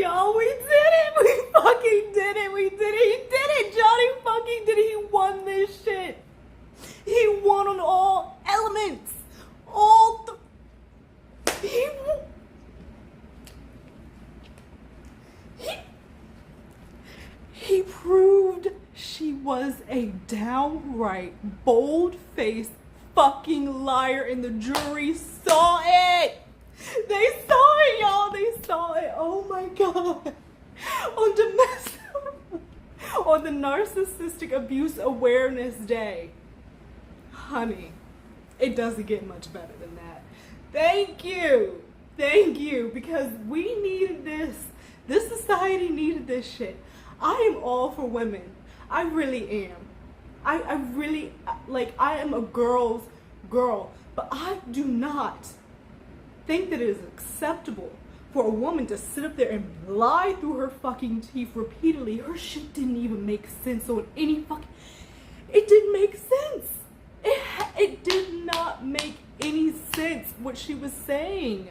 Y'all, we did it! We fucking did it! We did it! He did it! Johnny fucking did it! He won this shit! He won on all elements! He proved she was a downright bold-faced fucking liar, and the jury saw it! They saw it, y'all! They saw it! Oh my god! On the Narcissistic Abuse Awareness Day. Honey, it doesn't get much better than that. Thank you! Thank you, because we needed this. This society needed this shit. I am all for women. I really am. I really, like, I am a girl's girl. But I do not think that it is acceptable for a woman to sit up there and lie through her fucking teeth repeatedly. Her shit didn't even make sense on any fucking... It didn't make sense. It did not make any sense what she was saying.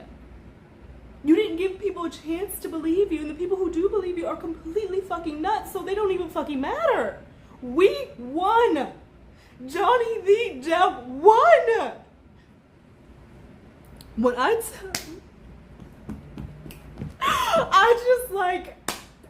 You didn't give people a chance to believe you, and the people who do believe you are completely fucking nuts, so they don't even fucking matter. We won. Johnny the Depp won. When I just like,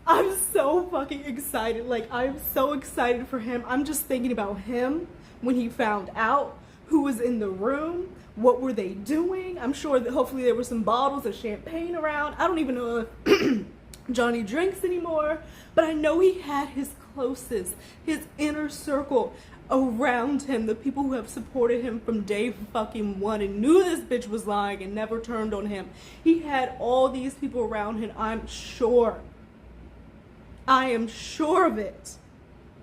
I'm so fucking excited. Like, I'm so excited for him. I'm just thinking about him when he found out, who was in the room, what were they doing. I'm sure that hopefully there were some bottles of champagne around. I don't even know if Johnny drinks anymore, but I know he had his closest, his inner circle around him, the people who have supported him from day fucking one and knew this bitch was lying and never turned on him. He had all these people around him. I'm sure. I am sure of it.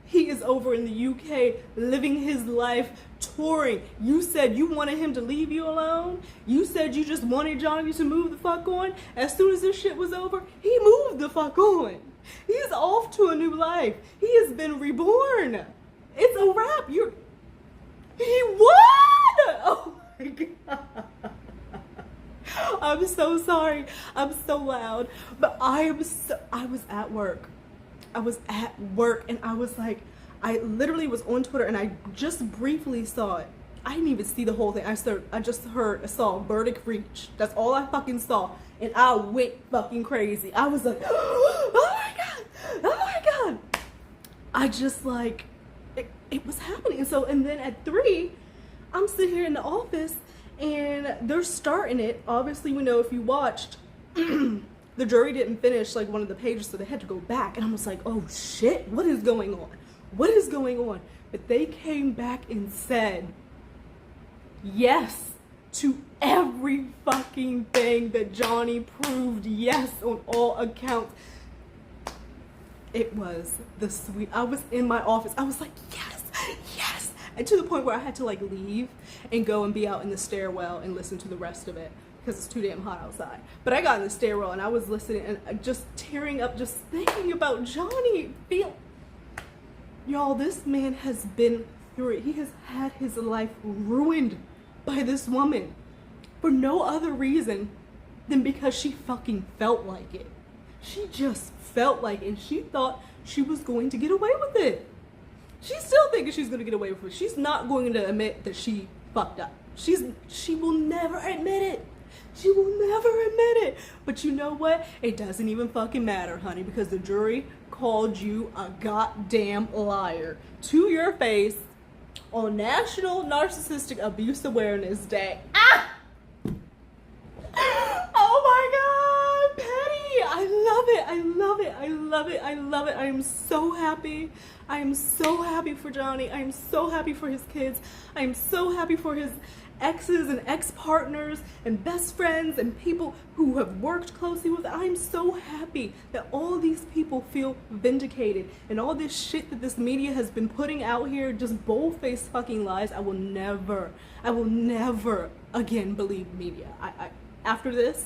He is over in the UK living his life, touring. You said you wanted him to leave you alone. You said you just wanted Johnny to move the fuck on. As soon as this shit was over, he moved the fuck on. He's off to a new life. He has been reborn. It's a wrap. He won! Oh my god. I'm so sorry. I'm so loud. But I was at work. I was at work and I was like, I literally was on Twitter and I just briefly saw it. I didn't even see the whole thing. I saw verdict reached. That's all I fucking saw. And I went fucking crazy. I was like, oh my god, oh my god. I just like, it was happening. And then at 3, I'm sitting here in the office and they're starting it. Obviously, we know if you watched, the jury didn't finish like one of the pages, so they had to go back. And I was like, oh shit, what is going on? What is going on? But they came back and said yes to every fucking thing that Johnny proved yes on all accounts. It was the sweet. I was in my office. I was like, yes, yes. And to the point where I had to like leave and go and be out in the stairwell and listen to the rest of it, because it's too damn hot outside. But I got in the stairwell and I was listening and just tearing up, just thinking about Johnny. Y'all, this man has been through it. He has had his life ruined by this woman for no other reason than because she fucking felt like it. She just felt like it, and she thought she was going to get away with it. She's still thinking she's going to get away with it. She's not going to admit that she fucked up. She will never admit it. She will never admit it. But you know what? It doesn't even fucking matter, honey, because the jury called you a goddamn liar to your face on National Narcissistic Abuse Awareness Day. Ah! Oh my god, Petty! I love it. I love it. I love it. I love it. I am so happy. I am so happy for Johnny. I am so happy for his kids. I am so happy for his exes and ex-partners and best friends and people who have worked closely with. I'm so happy that all these people feel vindicated, and all this shit that this media has been putting out here, just bold-faced fucking lies. I will never again believe media. After this,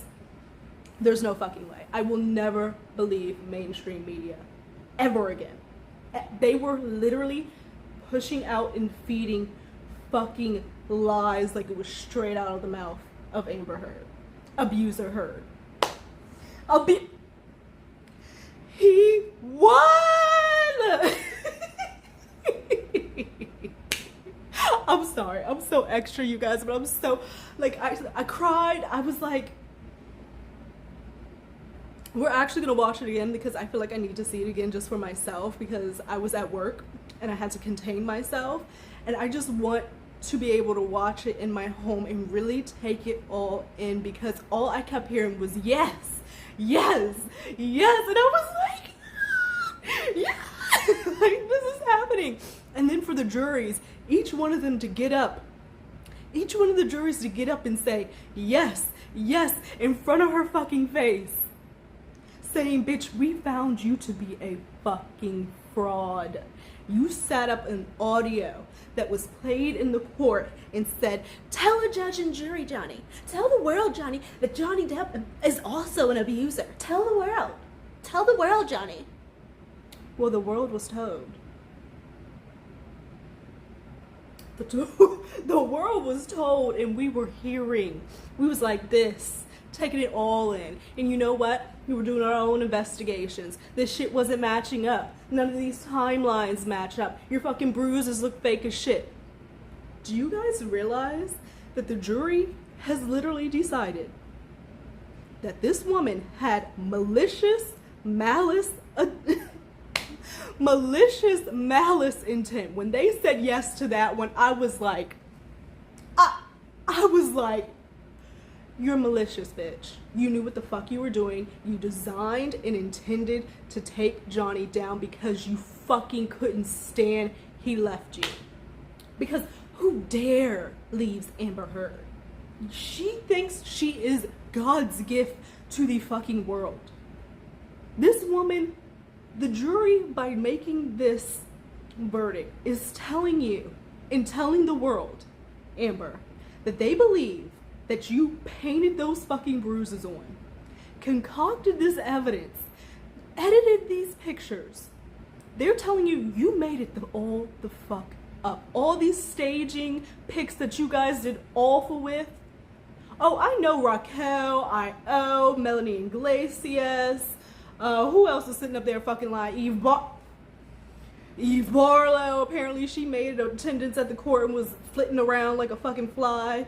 there's no fucking way. I will never believe mainstream media ever again. They were literally pushing out and feeding fucking lies like it was straight out of the mouth of Amber Heard. Abuser Heard. picture, you guys, but I'm so, like, I cried. I was like, we're actually gonna watch it again because I feel like I need to see it again just for myself, because I was at work and I had to contain myself, and I just want to be able to watch it in my home and really take it all in, because all I kept hearing was yes, yes, yes, and I was like, yeah, like, this is happening. And then for the juries, each one of them to get up, each one of the juries to get up and say yes, yes, in front of her fucking face, saying, bitch, we found you to be a fucking fraud. You sat up an audio that was played in the court and said, tell a judge and jury, Johnny, tell the world, Johnny, that Johnny Depp is also an abuser. Tell the world, Johnny. Well, the world was told. The world was told, and we were hearing. We was like this, taking it all in. And you know what? We were doing our own investigations. This shit wasn't matching up. None of these timelines match up. Your fucking bruises look fake as shit. Do you guys realize that the jury has literally decided that this woman had malicious malice intent? When they said yes to that one, I was like, I was like, you're malicious, bitch. You knew what the fuck you were doing. You designed and intended to take Johnny down because you fucking couldn't stand he left you. Because who dare leaves Amber Heard? She thinks she is God's gift to the fucking world. This woman, the jury, by making this verdict, is telling you and telling the world, Amber, that they believe that you painted those fucking bruises on, concocted this evidence, edited these pictures. They're telling you you made it all the fuck up. All these staging pics that you guys did awful with. Oh, I know Raquel, I.O., Melanie Iglesias. Who else is sitting up there fucking lying? Eve Barlow, apparently she made an attendance at the court and was flitting around like a fucking fly.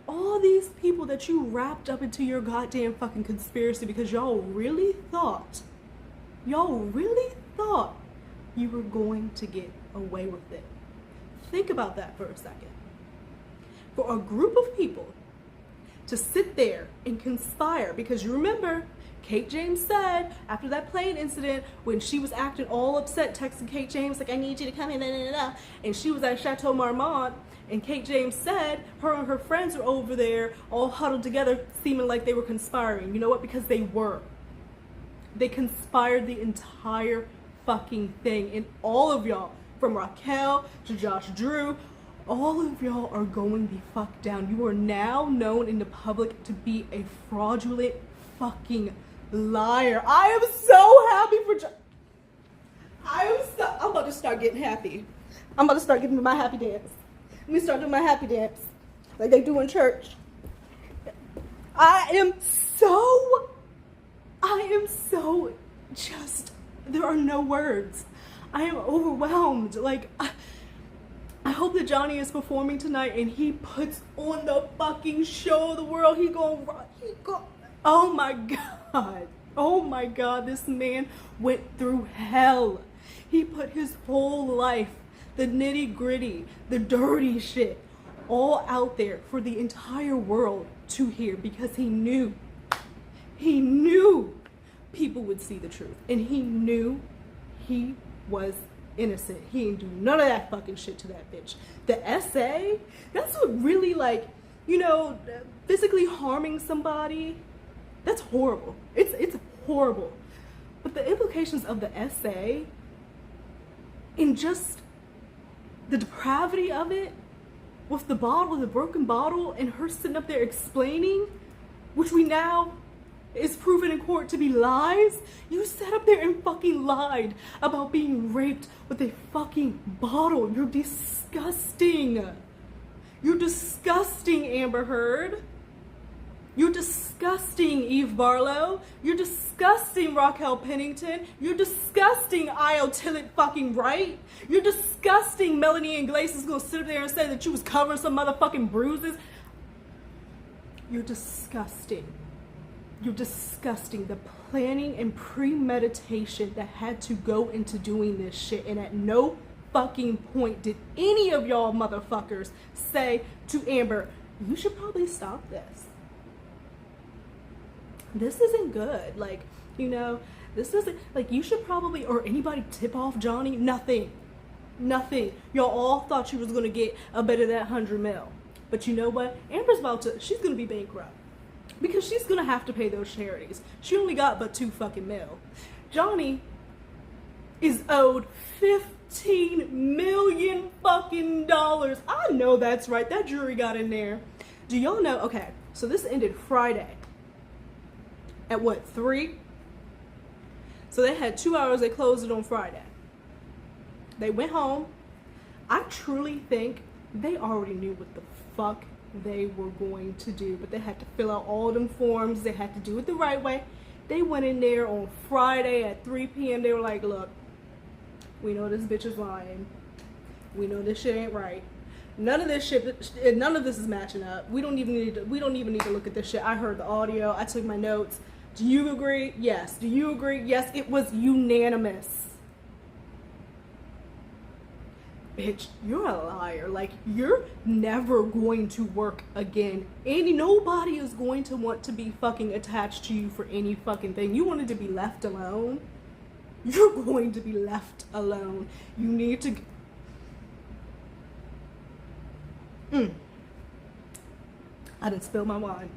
All these people that you wrapped up into your goddamn fucking conspiracy because y'all really thought you were going to get away with it. Think about that for a second. For a group of people to sit there and conspire, because you remember, Kate James said after that plane incident, when she was acting all upset, texting Kate James like, I need you to come in, and she was at Chateau Marmont, and Kate James said her and her friends were over there all huddled together, seeming like they were conspiring. You know what? Because they were. They conspired the entire fucking thing. And all of y'all, from Raquel to Josh Drew, all of y'all are going the fuck down. You are now known in the public to be a fraudulent fucking liar. I am so happy for I'm about to start getting happy. I'm about to start giving my happy dance. Let me start doing my happy dance like they do in church. I am so just, there are no words. I am overwhelmed. Like, I hope that Johnny is performing tonight and he puts on the fucking show of the world. Oh my God, this man went through hell. He put his whole life, the nitty gritty, the dirty shit, all out there for the entire world to hear, because he knew people would see the truth, and he knew he was innocent. He didn't do none of that fucking shit to that bitch. The essay, that's what really, like, you know, physically harming somebody, that's horrible. It's horrible. But the implications of the essay and just the depravity of it, with the bottle, the broken bottle, and her sitting up there explaining, which we now is proven in court to be lies. You sat up there and fucking lied about being raped with a fucking bottle. You're disgusting. You're disgusting, Amber Heard. You're disgusting, Eve Barlow. You're disgusting, Raquel Pennington. You're disgusting, Io Tillett fucking Wright. You're disgusting, Melanie Iglesias gonna sit up there and say that you was covering some motherfucking bruises. You're disgusting. You're disgusting. The planning and premeditation that had to go into doing this shit, and at no fucking point did any of y'all motherfuckers say to Amber, you should probably stop this. This isn't good. Like, you know, this isn't, like, you should probably, or anybody tip off Johnny. Nothing. Y'all all thought she was going to get a bit of that 100 mil. But you know what? Amber's she's going to be bankrupt. Because she's going to have to pay those charities. She only got but 2 fucking mil. Johnny is owed $15 million fucking dollars. I know that's right. That jury got in there. Do y'all know? Okay, so this ended Friday. At what, 3? So they had 2 hours. They closed it on Friday. They went home. I truly think they already knew what the fuck they were going to do, but they had to fill out all them forms. They had to do it the right way. They went in there on Friday at 3 p.m. They were like, look, we know this bitch is lying. We know this shit ain't right. None of this is matching up. We don't even need to look at this shit. I heard the audio. I took my notes. Do you agree? Yes. Do you agree? Yes. It was unanimous. Bitch, you're a liar. Like, you're never going to work again. Nobody is going to want to be fucking attached to you for any fucking thing. You wanted to be left alone. You're going to be left alone. You need to... I didn't spill my wine.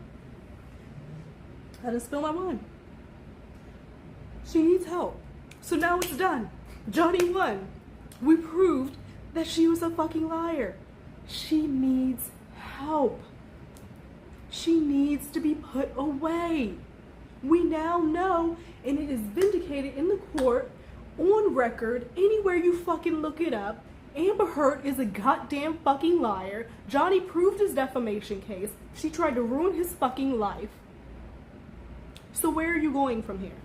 She needs help. So now it's done. Johnny won. We proved that she was a fucking liar. She needs help. She needs to be put away. We now know, and it is vindicated in the court, on record, anywhere you fucking look it up, Amber Heard is a goddamn fucking liar. Johnny proved his defamation case. She tried to ruin his fucking life. So where are you going from here?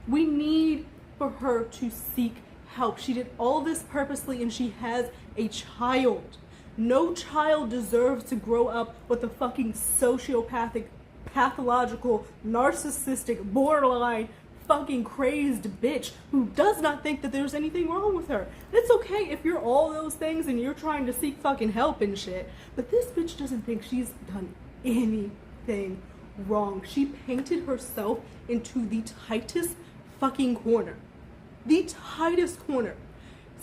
We need for her to seek help. She did all this purposely, and she has a child. No child deserves to grow up with a fucking sociopathic, pathological, narcissistic, borderline, fucking crazed bitch who does not think that there's anything wrong with her. It's okay if you're all those things and you're trying to seek fucking help and shit, but this bitch doesn't think she's done anything wrong. She painted herself into the tightest fucking corner. The tightest corner.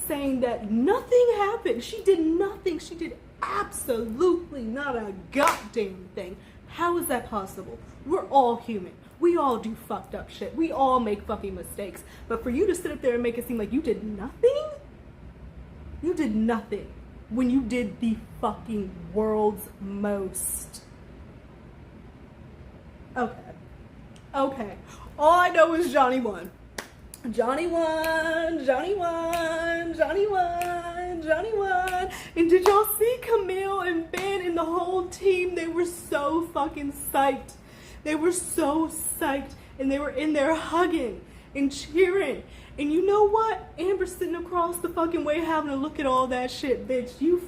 Saying that nothing happened. She did nothing. She did absolutely not a goddamn thing. How is that possible? We're all human. We all do fucked up shit. We all make fucking mistakes. But for you to sit up there and make it seem like you did nothing? You did nothing when you did the fucking world's most. Okay. All I know is Johnny won. Johnny won. And did y'all see Camille and Ben and the whole team? They were so fucking psyched. They were so psyched. And they were in there hugging and cheering. And you know what? Amber's sitting across the fucking way having to look at all that shit. Bitch, you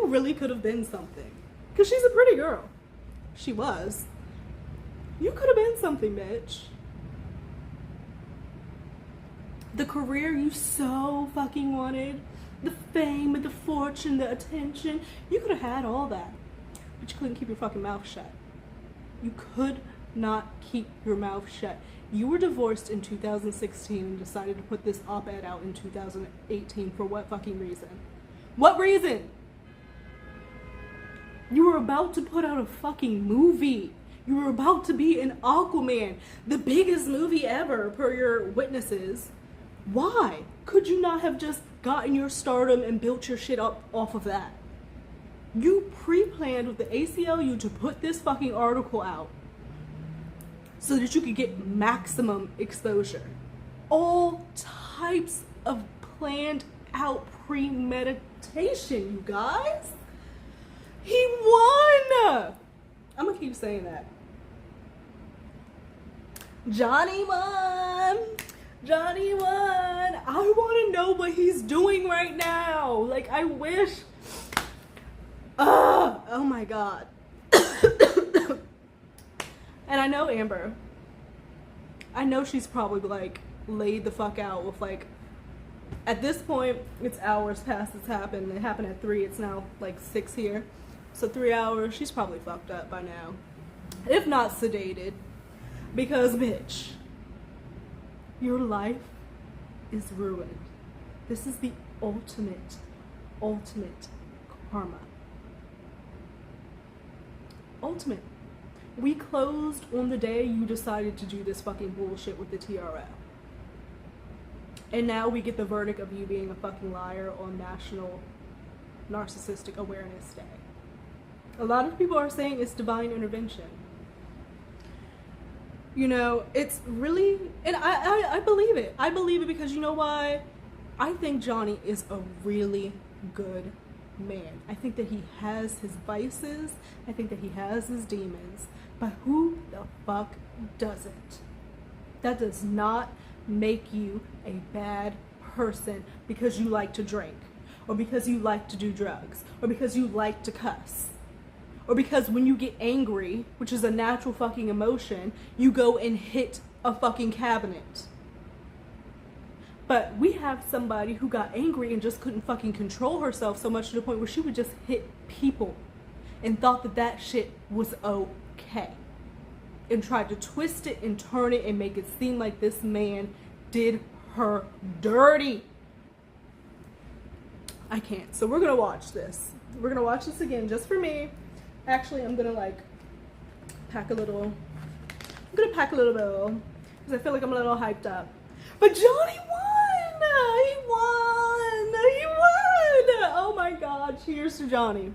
really could have been something. Because she's a pretty girl. She was. You could have been something, bitch. The career you so fucking wanted, the fame and the fortune, the attention, you could have had all that, but you couldn't keep your fucking mouth shut. You could not keep your mouth shut. You were divorced in 2016 and decided to put this op-ed out in 2018 for what fucking reason? What reason? You were about to put out a fucking movie. You were about to be in Aquaman, the biggest movie ever per your witnesses. Why could you not have just gotten your stardom and built your shit up off of that? You pre-planned with the ACLU to put this fucking article out so that you could get maximum exposure. All types of planned out premeditation, you guys. He won! I'm gonna keep saying that. Johnny won! Johnny won! I wanna know what he's doing right now. Like, I wish. Oh my God. And I know Amber. I know she's probably like laid the fuck out with like, at this point, it's hours past it's happened. It happened at 3. It's now like 6 here. So 3 hours. She's probably fucked up by now. If not sedated. Because, bitch, your life is ruined. This is the ultimate karma. Ultimate. We closed on the day you decided to do this fucking bullshit with the TRO. And now we get the verdict of you being a fucking liar on National Narcissistic Awareness Day. A lot of people are saying it's divine intervention. You know, it's really, and I believe it. I believe it because you know why? I think Johnny is a really good man. I think that he has his vices. I think that he has his demons. But who the fuck doesn't? That does not make you a bad person because you like to drink, or because you like to do drugs, or because you like to cuss, or because when you get angry, which is a natural fucking emotion, you go and hit a fucking cabinet. But we have somebody who got angry and just couldn't fucking control herself so much to the point where she would just hit people and thought that that shit was okay. And tried to twist it and turn it and make it seem like this man did her dirty. I can't. So we're gonna watch this. We're gonna watch this again just for me. Actually, I'm gonna like pack a little. I'm gonna pack a little bit because I feel like I'm a little hyped up. But Johnny won! He won! He won! Oh my God! Cheers to Johnny.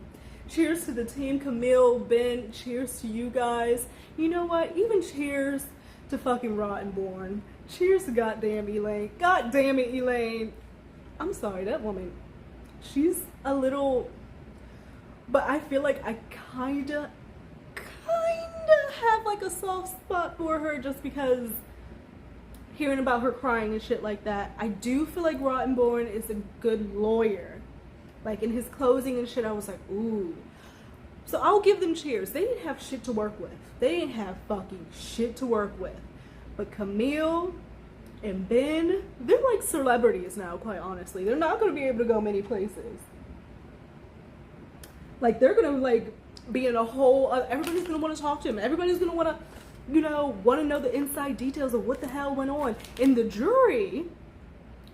Cheers to the team, Camille, Ben. Cheers to you guys. You know what? Even cheers to fucking Rottenborn. Cheers to goddamn Elaine. God damn it, Elaine. I'm sorry, that woman. She's a little. But I feel like I kinda have like a soft spot for her just because hearing about her crying and shit like that. I do feel like Rottenborn is a good lawyer. Like in his closing and shit, I was like, ooh. So I'll give them cheers. They didn't have shit to work with. They didn't have fucking shit to work with. But Camille and Ben, they're like celebrities now, quite honestly. They're not going to be able to go many places. Like, they're going to, like, be in a whole, everybody's going to want to talk to him. Everybody's going to want to, you know, the inside details of what the hell went on. And the jury,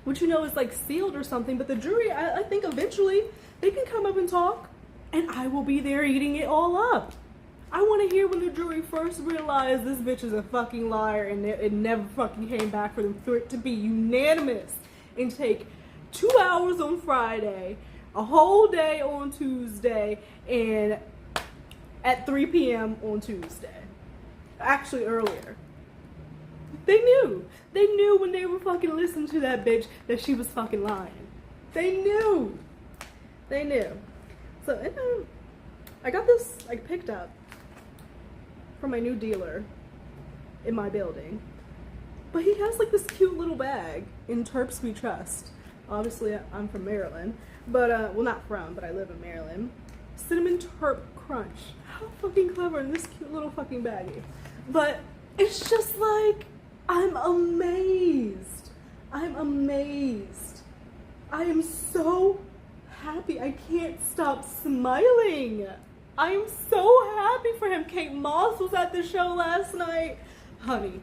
which, you know, is, like, sealed or something, but the jury, I think eventually they can come up and talk, and I will be there eating it all up. I want to hear when the jury first realized this bitch is a fucking liar and it never fucking came back for them for it to be unanimous and take 2 hours on Friday, a whole day on Tuesday, and at 3 p.m. on Tuesday. Actually, earlier. They knew. They knew when they were fucking listening to that bitch that she was fucking lying. They knew. They knew. So, I got this, like, picked up from my new dealer in my building. But he has, like, this cute little bag in Terps We Trust. Obviously, I'm from Maryland. But, well, not from, but I live in Maryland. Cinnamon Terp Crunch. How fucking clever in this cute little fucking baggie. But it's just like, I'm amazed. I'm amazed. I am so happy. I can't stop smiling. I'm so happy for him. Kate Moss was at the show last night. Honey.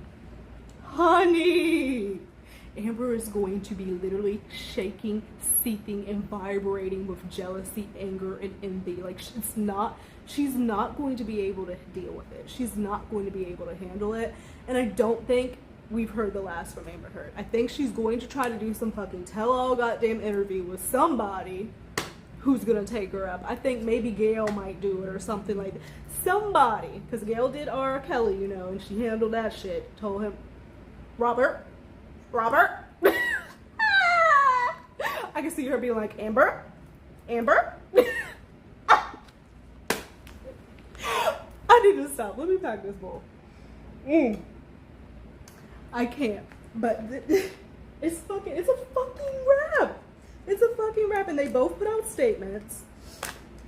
Amber is going to be literally shaking, seething, and vibrating with jealousy, anger, and envy. Like, she's not going to be able to deal with it. She's not going to be able to handle it. And I don't think we've heard the last from Amber Heard. I think she's going to try to do some fucking tell-all goddamn interview with somebody who's gonna take her up. I think maybe Gail might do it or something like that. Somebody, because Gail did R. Kelly, you know, and she handled that shit. Told him, Robert. I can see her being like, Amber. stop. Let me pack this bowl. I can't. But it's a fucking wrap. It's a fucking wrap, and they both put out statements.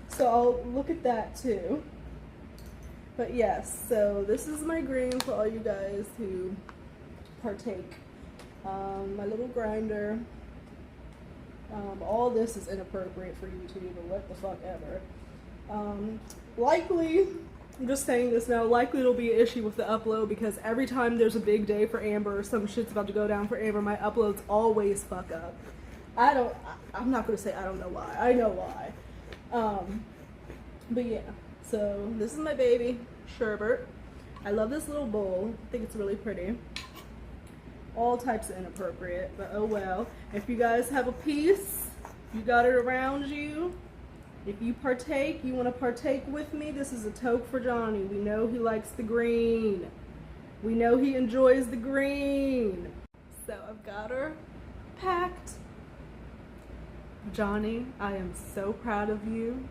So I'll look at that too. But yes, so this is my green for all you guys who partake. My little grinder. All this is inappropriate for YouTube, or what the fuck ever. Likely, I'm just saying this now, likely it'll be an issue with the upload, because every time there's a big day for Amber, or some shit's about to go down for Amber, my uploads always fuck up. I'm not gonna say I don't know why. I know why. But yeah, so this is my baby, Sherbert. I love this little bowl. I think it's really pretty. All types of inappropriate, but oh well. If you guys have a piece, you got it around you. If you partake, you want to partake with me, this is a toke for Johnny. We know he likes the green. We know he enjoys the green. So I've got her packed. Johnny, I am so proud of you.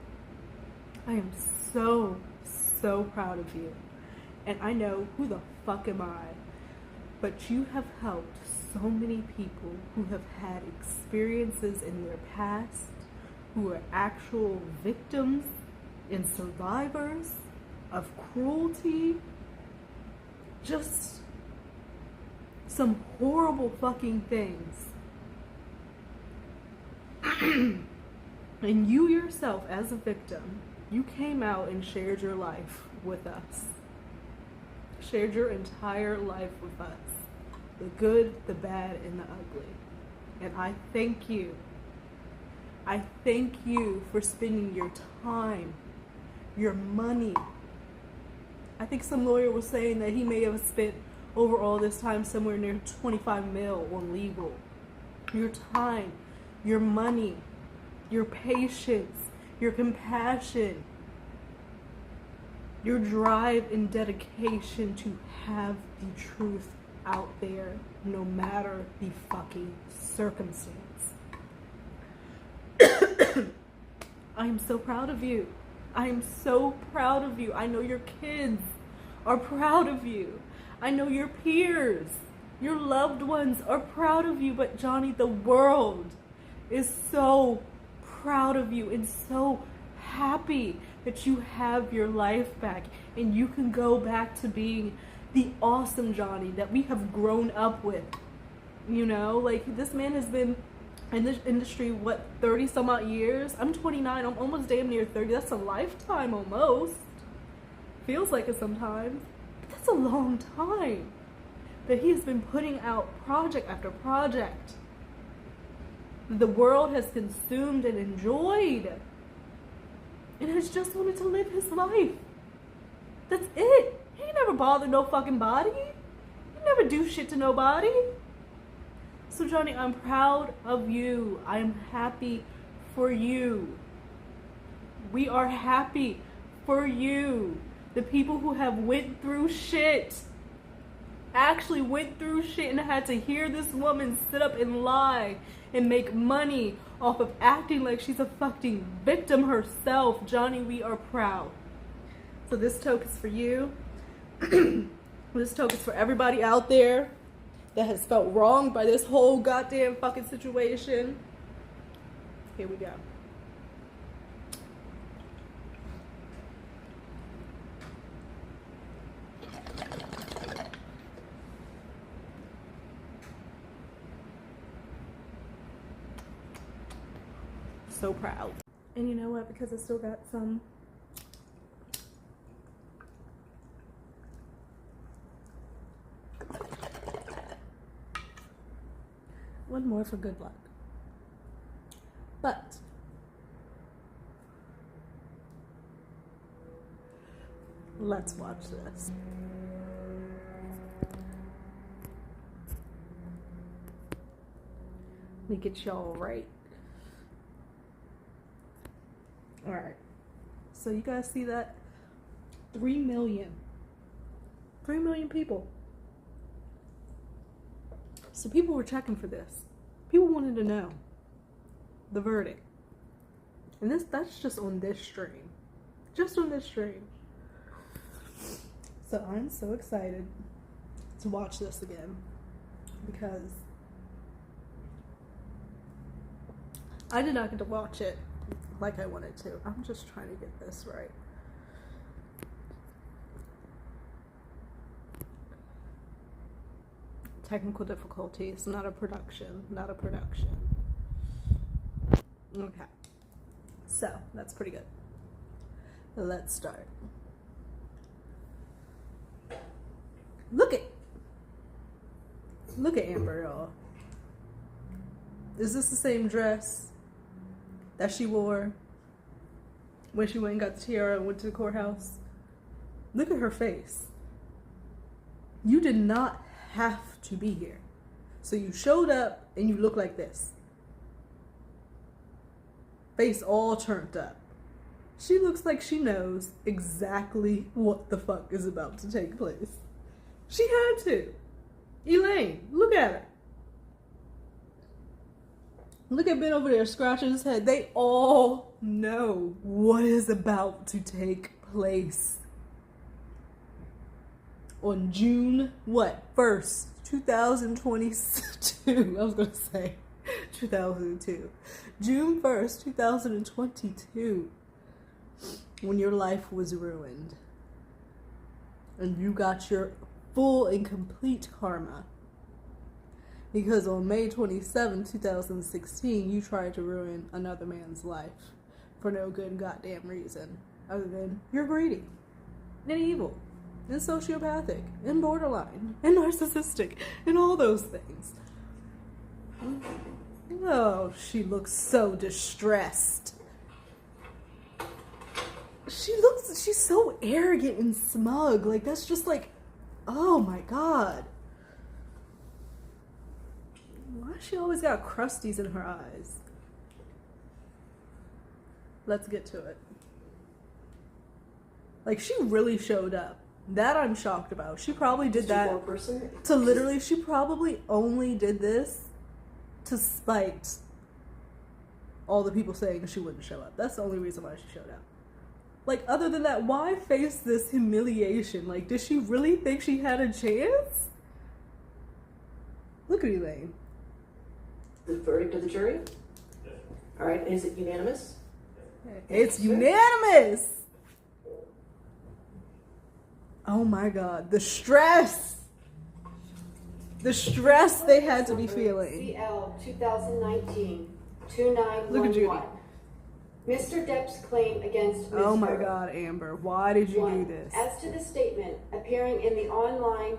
I am so, so proud of you. And I know, who the fuck am I? But you have helped so many people who have had experiences in their past, who are actual victims and survivors of cruelty. Just some horrible fucking things. And you yourself, as a victim, you came out and shared your life with us. Shared your entire life with us. The good, the bad, and the ugly. And I thank you. I thank you for spending your time, your money. I think some lawyer was saying that he may have spent over all this time somewhere near 25 mil on legal. Your time, your money, your patience, your compassion, your drive and dedication to have the truth out there, no matter the fucking circumstance. I am so proud of you. I am so proud of you. I know your kids are proud of you. I know your peers, your loved ones are proud of you. But Johnny, the world is so proud of you and so happy that you have your life back and you can go back to being the awesome Johnny that we have grown up with. You know, like, this man has been in this industry, what, 30 some odd years? I'm 29, I'm almost damn near 30. That's a lifetime almost. Feels like it sometimes. But that's a long time that he has been putting out project after project. The world has consumed and enjoyed. And has just wanted to live his life. That's it. He ain't never bothered no fucking body. He never do shit to nobody. So Johnny, I'm proud of you. I am happy for you. We are happy for you. The people who have went through shit, actually went through shit and had to hear this woman sit up and lie and make money off of acting like she's a fucking victim herself. Johnny, we are proud. So this toke is for you. This toke is for everybody out there that has felt wronged by this whole goddamn fucking situation. Here we go. So proud. And you know what? Because I still got some one more for good luck. But let's watch this. Let me get y'all right. All right. So you guys see that? 3 million. 3 million people. So people were checking for this. People wanted to know the verdict. And that's just on this stream. Just on this stream. So I'm so excited to watch this again because I did not get to watch it like I wanted to. I'm just trying to get this right. Technical difficulties, not a production. Okay. So, that's pretty good. Let's start. Look at Amber, y'all. Is this the same dress that she wore when she went and got the tiara and went to the courthouse? Look at her face. You did not have to be here. So you showed up and you look like this. Face all turned up. She looks like she knows exactly what the fuck is about to take place. She had to. Elaine, look at her. Look at Ben over there scratching his head. They all know what is about to take place. On June, 1st, 2022. I was going to say 2002. June 1st, 2022. When your life was ruined. And you got your full and complete karma. Because on May 27, 2016, you tried to ruin another man's life for no good goddamn reason. Other than you're greedy and evil and sociopathic and borderline and narcissistic and all those things. Oh, she looks so distressed. She's so arrogant and smug. Like, that's just like, oh my God. Why she always got crusties in her eyes? Let's get to it. Like, she really showed up. That I'm shocked about. She probably did that to literally, she probably only did this to spite all the people saying she wouldn't show up. That's the only reason why she showed up. Like, other than that, why face this humiliation? Like, did she really think she had a chance? Look at Elaine. The verdict of the jury? All right, is it unanimous? It's unanimous! Oh my God, the stress! The stress they had to be feeling. CL 2019-2911. Look at Judy. Mr. Depp's claim against Ms. Oh my Heard. God, Amber, why did you do this? As to the statement appearing in the online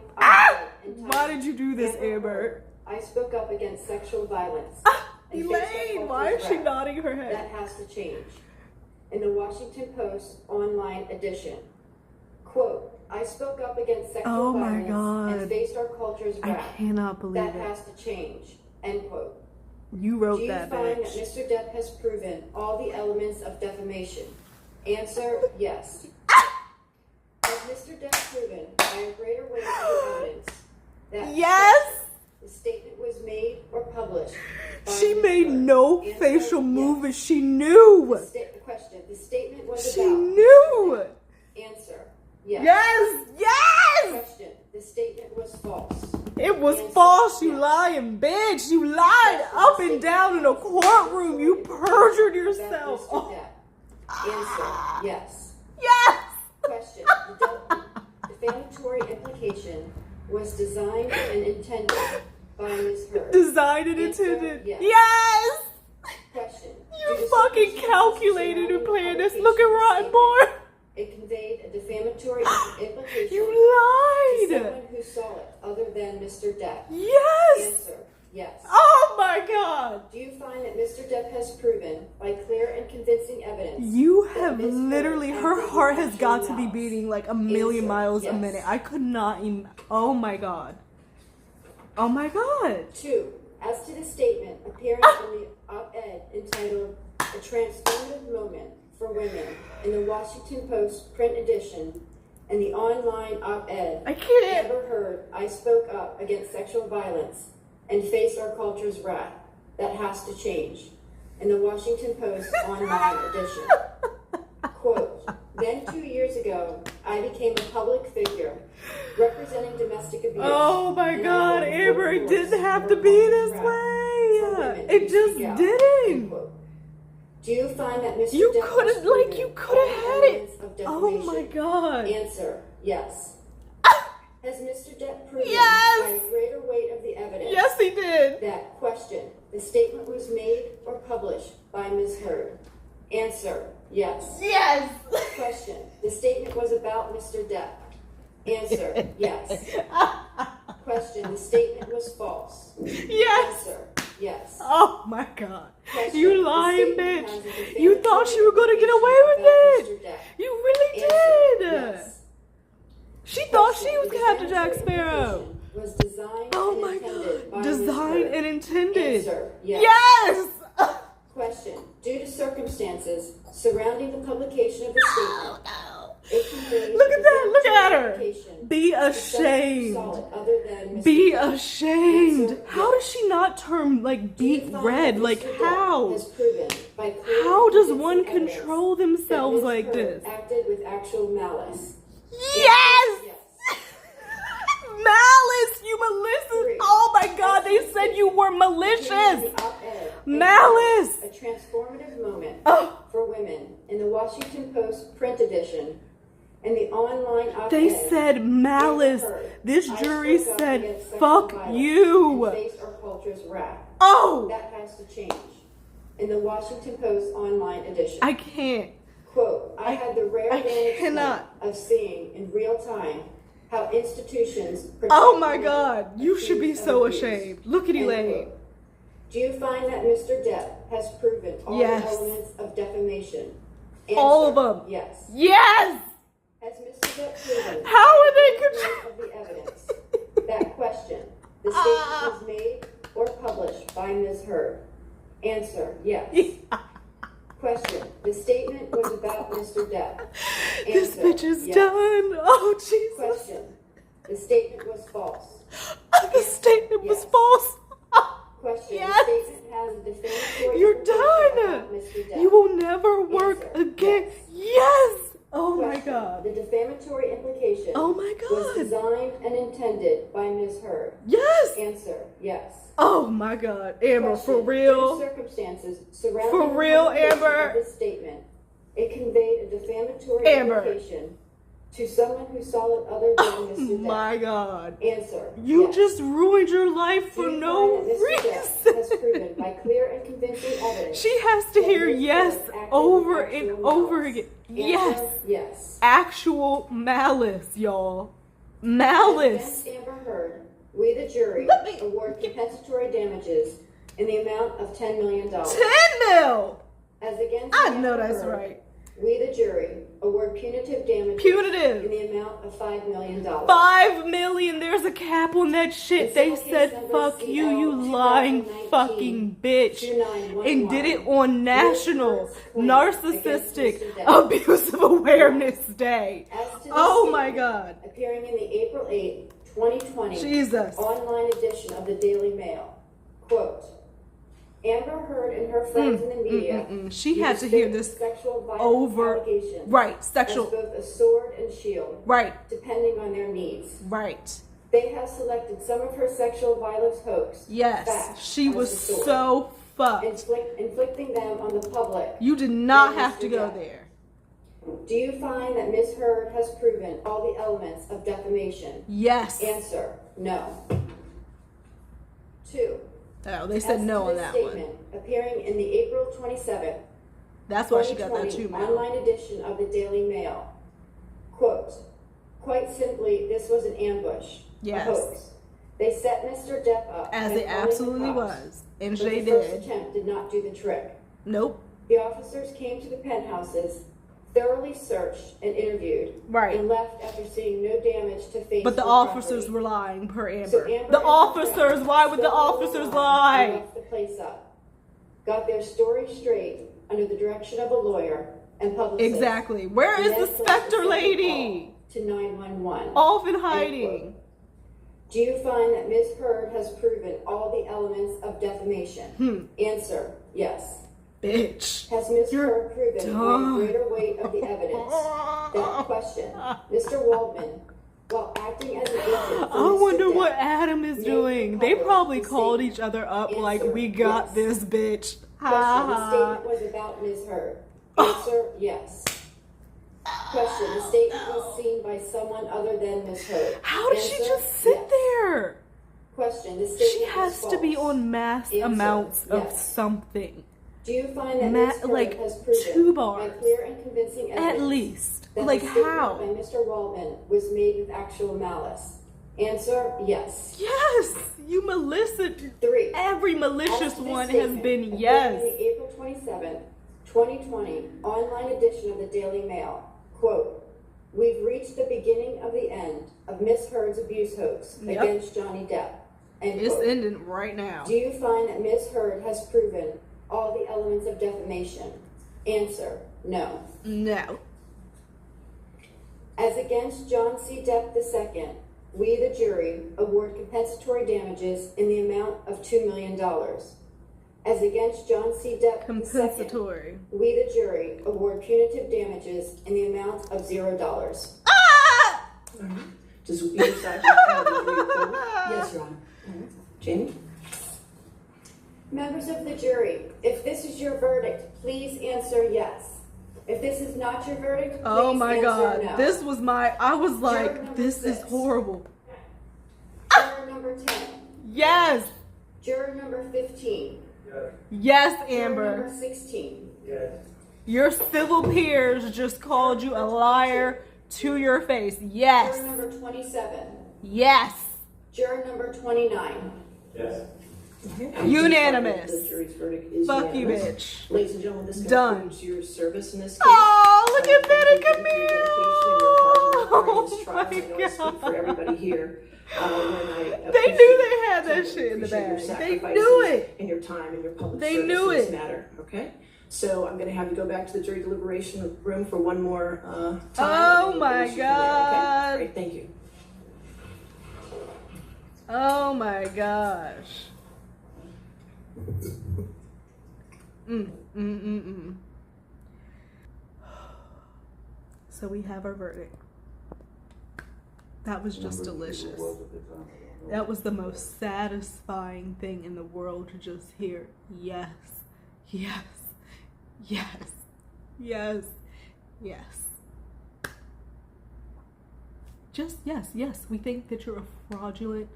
Why did you do this, Amber? I spoke up against sexual violence. Elaine, why is she nodding her head? That has to change. In the Washington Post online edition, quote, I spoke up against sexual violence and faced our culture's wrath. I cannot believe that it. has to change, end quote. You wrote Do you that, find bitch. that Mr. Depp has proven all the elements of defamation? Answer, yes. Has Mr. Depp proven by a greater weight of the evidence that Yes! the statement was made or published by She Ms. made Heard? no Answer, facial yes. movement. She knew. Question, the statement was She about knew. Answer, yes. Yes! Yes! Question, the statement was false. It was Answer, false, you yes. lying bitch. You lied up and down in a courtroom. You perjured About yourself. Mr. Depp. Answer, yes. Yes! Question, the defamatory implication was designed and intended by Ms. Heard. Designed and Answer, intended. yes. Yes! Question, You due to fucking circumstances calculated and surrounding planned this. publication Look at of the Rotten statement, Boy. it conveyed a defamatory implication You to lied. someone who saw it other than Mr. Depp. Yes! Answer, yes. Oh my God! Do you find that Mr. Depp has proven by clear and convincing evidence You that have Ms. Heard literally, acted her with heart has actual got to be malice? beating like a million Answer, miles a yes. minute. I could not even, oh my God. Oh my God. 2. As to the statement appearing in the op-ed entitled A Transformative Moment for Women in the Washington Post print edition and the online op-ed, I can't. Never Heard, I spoke up against sexual violence and faced our culture's wrath. That has to change. In the Washington Post online edition. Quote, Then 2 years ago, I became a public figure representing domestic abuse. Oh my and God, I was Amber, it forced didn't have or to be this harassed for way. women It who just speak out. didn't. End quote. Do you find that Mr. You Depp could has have, like, proven you could have all had it. elements of Oh my defamation? God. Answer, yes. Has Mr. Depp proven Yes. by a greater weight of the evidence Yes, he did. that question, the statement was made or published by Ms. Heard? Answer, yes. Yes. Question, the statement was about Mr. Depp? Answer, yes. Question, the statement was false? Yes. Answer, yes. Oh my God. Question, You the lying statement bitch. has a defamatory You thought you were going to get away with implication it. about Mr. Depp. You really Answer, did. yes. She thought Question, she was the Captain Jack defamatory Sparrow. implication was designed Oh and my intended by God. Ms. Designed Heard. and intended. Answer, yes. Yes. Question, due to circumstances surrounding the publication of the statement, it conveys Look at that. Look at her. implication Be to someone ashamed. solid other than Mr. Be Depp. ashamed. Answer, How yes. does she not turn like Do you beet find red? that Like Mr. Depp how? has proven by clear How and does convincing one evidence control that themselves Ms. like Heard this? acted with actual malice? Yes! Yes. Malice, you malicious. 3. Oh my God, they said you were Appearing in malicious. the op-ed, Malice. A transformative moment Oh, for women in the Washington Post print edition and the online op-ed. they said malice. This jury said, fuck you. And face our culture's wrath. Oh, That has to change. In the Washington Post online edition. I can't. Quote, I had the rare I vantage point cannot. of seeing in real time how institutions protect Oh my women God, you should be accused of so abuse. ashamed. Look at End Elaine. quote. Do you find that Mr. Depp has proven all Yes. the elements of defamation? All Answer, of them. Yes. Yes. Has Mr. Depp proven How are by they the weight of the evidence that question, the statement was made or published by Ms. Heard? Answer, yes. Question, the statement was about Mr. Depp. This Answer, bitch is yes. done. Oh Jesus. Question, the statement was false. The statement was Yes. false. Question, Yes. the statement has a defamatory You're implication done. about Mr. Depp. You will never work Answer, again. yes. Yes. Oh my Question, God. the defamatory implication Oh my was God. designed and intended by Ms. Heard. Yes. Answer, yes. Oh my God. Amber, Question, for due to real. circumstances surrounding For the real, publication Amber. of this statement, it conveyed a defamatory Amber. implication to someone who saw it other than Oh Mr. Depp. my God. Answer, You yes. just ruined your life for Do you no find that Mr. Depp reason. has proven by clear and convincing evidence She has to that hear Ms. yes Heard acted over with and actual over malice? again. Answer, Yes. yes. Actual malice, y'all. Malice. Against Amber Heard, we the jury Let me- award compensatory damages in the amount of $10 million. 10 mil. As against I Amber know that's Heard, right. we the jury award punitive damages in Punitive. the amount of $5 million. 5 million. There's a cap on that shit. In They civil said, case fuck number you, you CL lying 2019 fucking bitch. 2911, And did it on National Ms. Heard's claim Narcissistic against Mr. Depp. Abusive Awareness Day. As to the Oh my statement God. appearing in the April 8, 2020 Jesus. online edition of the Daily Mail, quote, Amber Heard and her friends in the media She had to hear used this sexual violence over. allegations Right. as Sexual. both a sword and shield, Right. depending on their needs. Right. They have selected some of her sexual violence hoax Yes. facts She as was the sword, so fucked. inflicting them on the public. You did not and have to Mr. go Depp. there. Do you find that Ms. Heard has proven all the elements of defamation? Yes. Answer, no. 2. Oh, they said As no to on this that statement one. appearing in the April 27th, That's why she got that 2020 too, man. online edition of the Daily Mail. Quote, quite simply, this was an ambush, Yes. a hoax. They set Mr. Depp up. As by it calling the absolutely cops, was. And but Jay the first did. attempt did not do the trick. Nope. The officers came to the penthouses, thoroughly searched and interviewed, Right. and left after seeing no damage to face But the or officers property. were lying, per So Amber. Amber The and her officers, friends why would the stole officers and lie? left the place up. Got their story straight under the direction of a lawyer and publicist. Exactly. Where And is then the placed a specter second lady? call to 911. Off in End hiding. quote. Do you find that Ms. Heard has proven all the elements of defamation? Answer, yes. bitch. Has Ms. You're Heard proven by dumb. a greater weight of the evidence that question, Mr. Waldman, while acting as an agent for I Mr. wonder Depp, what Adam is made doing. They public probably the called statement. each other up like, Answer, we got yes. this bitch. Question, the Ha statement was about Ms. Heard. Answer, yes. Question, the statement was seen by someone other than Ms. Heard. How did she Answer, just sit yes. there? Question, the statement She has was to be false. on mass Answer, amounts of yes. something. Do you find that Ma- Ms. Heard like, has proven 2 by bars. clear and convincing evidence At least. that Like, the statement how? by Mr. Waldman was made with actual malice? Answer, yes. Yes, you Melissa. 3. Every malicious As to this one has statement, been appearing yes. in the April 27th, 2020 online edition of the Daily Mail, quote, "We've reached the beginning of the end of Miss Heard's abuse hoax Yep. against Johnny Depp." End It's quote. ending right now. Do you find that Miss Heard has proven all the elements of defamation? Answer, no. No. As against John C. Depp II, we, the jury, award compensatory damages in the amount of $2 million. As against John C. Depp II, Compensatory. we, the jury, award punitive damages in the amount of $0. Ah! Does either side have a jury pool? Yes, Your Honor. Jamie? Members of the jury, if this is your verdict, please answer yes. If this is not your verdict, please Oh my answer god. no. This was I was like, number this is 6. horrible. Juror number 10. Yes. Juror number 15. Yes, Juror Amber. number 16. Your civil peers just called you a liar to your face. Yes. Juror number 27. Yes. Juror number 29. Okay. Unanimous. The jury's verdict is Fuck you, unanimous. bitch. Ladies and gentlemen, this Done. concludes your service in this case. Oh, look at Betty Thank you for your dedication and your hard work during this Camille. trial. I know I speak for everybody here. They knew they had that shit in the bag. They knew it. And your time and your public They service knew in this it. matter. Okay. So I'm going to have you go back to the jury deliberation room for one more time. Oh and my we'll issue from there, God. Okay? Great. Thank you. Oh my gosh. So we have our verdict. That was just delicious. That was the most satisfying thing in the world to just hear yes, yes, yes, yes, yes. Just yes, yes. We think that you're a fraudulent,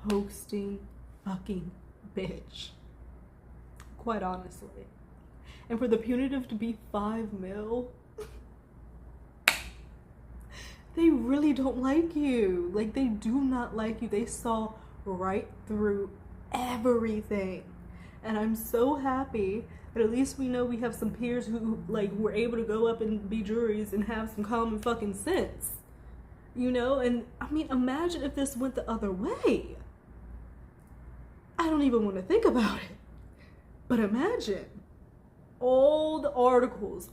hoaxing, fucking bitch. Quite honestly. And for the punitive to be $5 million, they really don't like you. Like, they do not like you. They saw right through everything. And I'm so happy that at least we know we have some peers who, like, were able to go up and be juries and have some common fucking sense. You know? And, I mean, imagine if this went the other way. I don't even want to think about it. But imagine all the articles,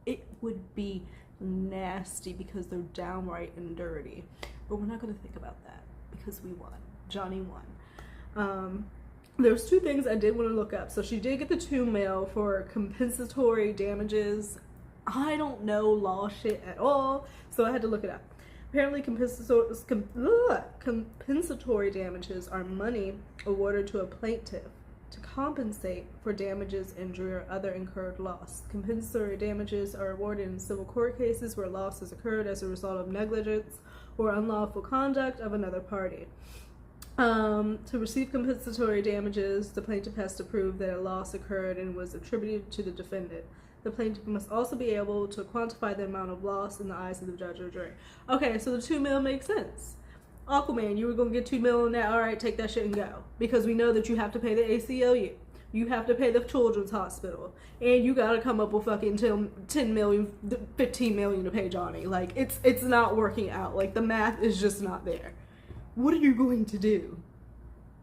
it would be nasty because they're downright and dirty. But we're not going to think about that because we won. Johnny won. There's 2 things I did want to look up. So she did get the $2 million for compensatory damages. I don't know law shit at all, so I had to look it up. Apparently, compensatory damages are money awarded to a plaintiff to compensate for damages, injury, or other incurred loss. Compensatory damages are awarded in civil court cases where loss has occurred as a result of negligence or unlawful conduct of another party. To receive compensatory damages, the plaintiff has to prove that a loss occurred and was attributed to the defendant. The plaintiff must also be able to quantify the amount of loss in the eyes of the judge or jury. Okay, so the $2 million makes sense. Aquaman, you were going to get $2 million on that. All right, take that shit and go. Because we know that you have to pay the ACLU. You have to pay the children's hospital. And you got to come up with fucking $10 million, $15 million to pay Johnny. Like, it's not working out. Like, the math is just not there. What are you going to do?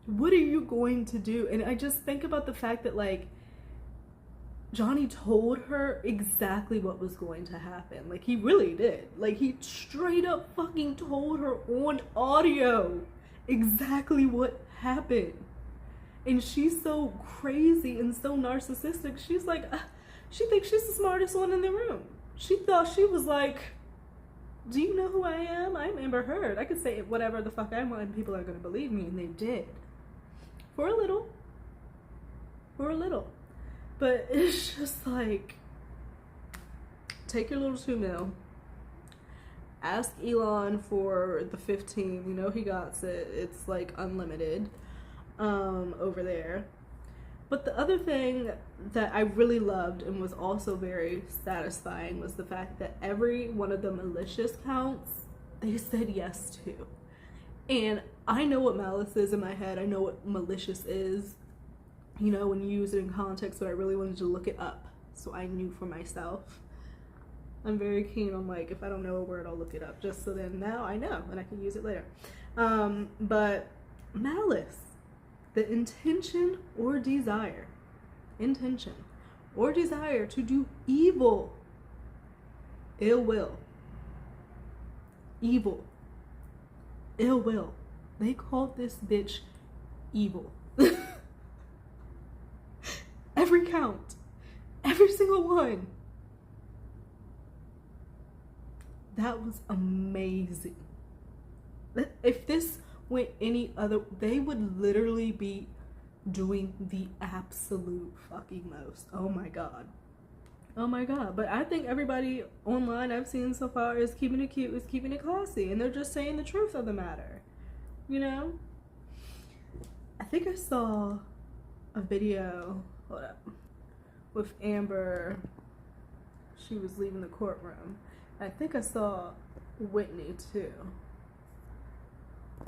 What are you going to do? And I just think about the fact that, like, Johnny told her exactly what was going to happen. Like, he really did. Like, he straight up fucking told her on audio exactly what happened. And she's so crazy and so narcissistic. She's like, she thinks she's the smartest one in the room. She thought she was like, do you know who I am? I'm Amber Heard. I could say whatever the fuck I want and people are going to believe me. And they did. For a little. But it's just like, take your little 2 mil. Ask Elon for the 15. We know he got it. It's like unlimited over there. But the other thing that I really loved and was also very satisfying was the fact that every one of the malicious counts, they said yes to. And I know what malice is in my head. I know what malicious is, you know, when you use it in context, but I really wanted to look it up so I knew for myself. I'm very keen on, like, if I don't know a word, I'll look it up, just so then now I know and I can use it later. But malice, the intention or desire to do evil, ill will. They called this bitch evil. Every count, every single one. That was amazing. If this went any other, they would literally be doing the absolute fucking most. Oh my god. But I think everybody online I've seen so far is keeping it cute, is keeping it classy, and they're just saying the truth of the matter, you know. I think I saw a video, hold up, with Amber. She was leaving the courtroom. I think I saw Whitney too.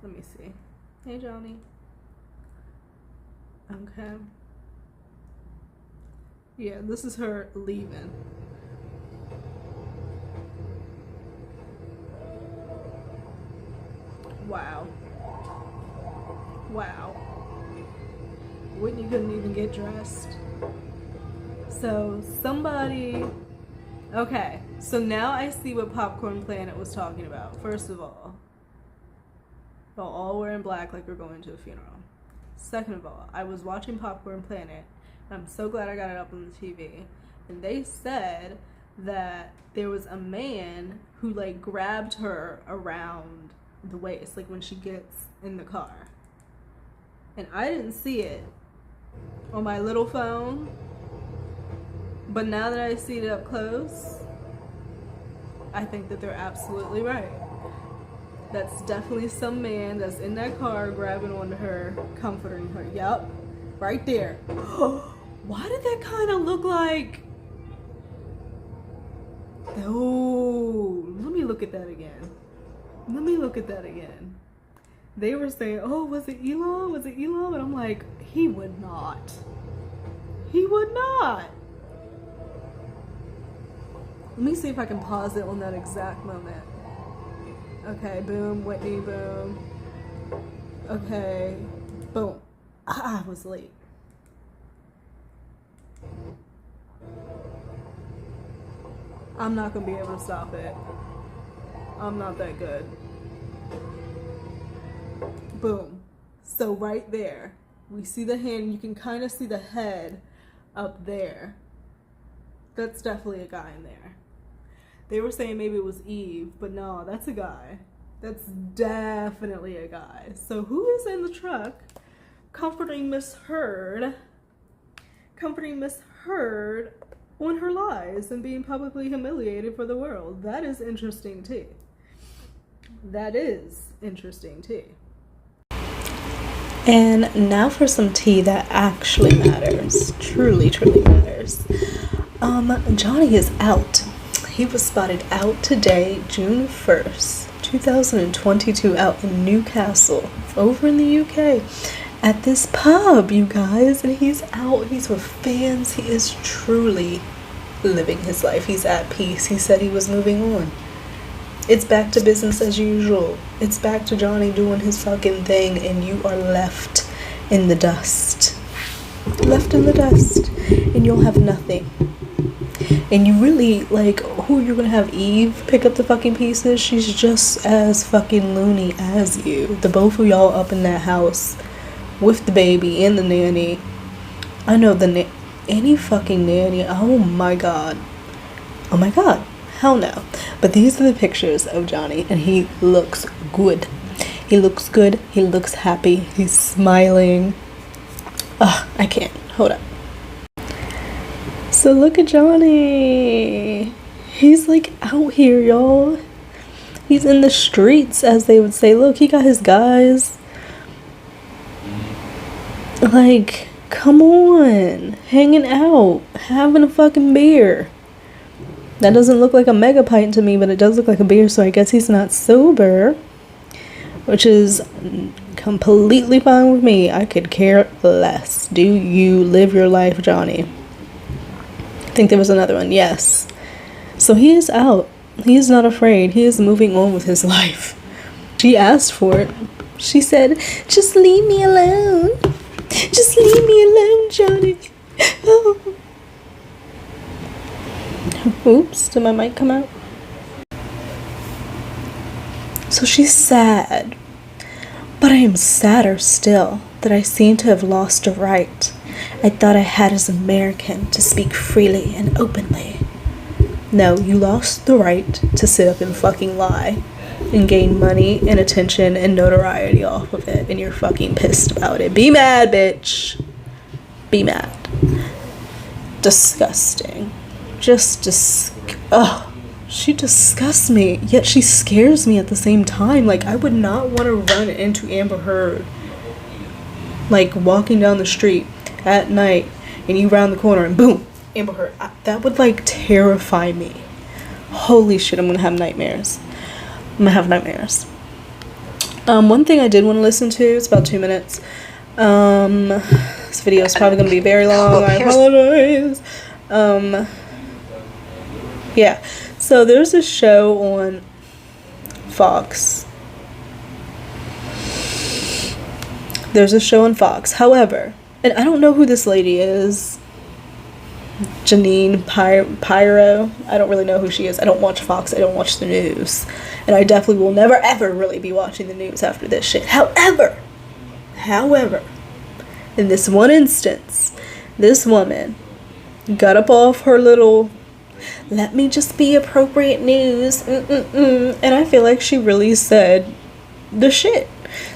Let me see. Hey, Johnny. Okay. Yeah, this is her leaving. Wow. Whitney couldn't even get dressed. So somebody... Okay, so now I see what Popcorn Planet was talking about. First of all, they're all wearing black like we're going to a funeral. Second of all, I was watching Popcorn Planet, and I'm so glad I got it up on the TV. And they said that there was a man who like grabbed her around the waist, like when she gets in the car. And I didn't see it on my little phone, but now that I see it up close, I think that they're absolutely right. That's definitely some man that's in that car grabbing onto her, comforting her. Yup, right there. Why did that kind of look like... Oh, let me look at that again. They were saying, oh, was it Elon? And I'm like, he would not. Let me see if I can pause it on that exact moment. Okay, boom, Whitney, boom. Okay, boom. I was late. I'm not gonna be able to stop it. I'm not that good. Boom. So right there, we see the hand. You can kind of see the head up there. That's definitely a guy in there. They were saying maybe it was Eve, but no, that's a guy. That's definitely a guy. So who is in the truck comforting Miss Heard on her lies and being publicly humiliated for the world? That is interesting tea. And now for some tea that actually matters. Truly matters. Johnny is out. He was spotted out today, June 1st, 2022, out in Newcastle, over in the UK, at this pub, you guys. And he's out, he's with fans. He is truly living his life. He's at peace. He said he was moving on. It's back to business as usual. It's back to Johnny doing his fucking thing, and you are left in the dust. And you'll have nothing. And you really, like, who you're gonna have Eve pick up the fucking pieces? She's just as fucking loony as you. The both of y'all up in that house with the baby and the nanny. I know any fucking nanny. Oh my god. Oh my god. Hell no. But these are the pictures of Johnny, and he looks good. He looks good. He looks happy. He's smiling. Ugh, I can't. Hold up. So look at Johnny. He's like out here, y'all. He's in the streets, as they would say. Look, he got his guys. Like, come on. Hanging out. Having a fucking beer. That doesn't look like a mega pint to me, but it does look like a beer, so I guess he's not sober. Which is completely fine with me. I could care less. Do you live your life, Johnny? I think there was another one. Yes. So he is out. He is not afraid. He is moving on with his life. She asked for it. She said, just leave me alone. Just leave me alone, Johnny. Oh. Oops, did my mic come out? So she's sad. But I am sadder still that I seem to have lost a right I thought I had as American to speak freely and openly. No, you lost the right to sit up and fucking lie and gain money and attention and notoriety off of it, and you're fucking pissed about it. Be mad, bitch. Be mad. Disgusting. She disgusts me, yet she scares me at the same time. Like, I would not want to run into Amber Heard, like, walking down the street at night, and you round the corner, and boom, Amber Heard. That would, like, terrify me. Holy shit, I'm gonna have nightmares. One thing I did want to listen to, it's about 2 minutes. This video is probably gonna be very long. I apologize. Yeah. So there's a show on Fox. However, and I don't know who this lady is. Janine Pyro. I don't really know who she is. I don't watch Fox. I don't watch the news. And I definitely will never ever really be watching the news after this shit. However, in this one instance, this woman got up off her little, let me just be appropriate news, and I feel like she really said the shit.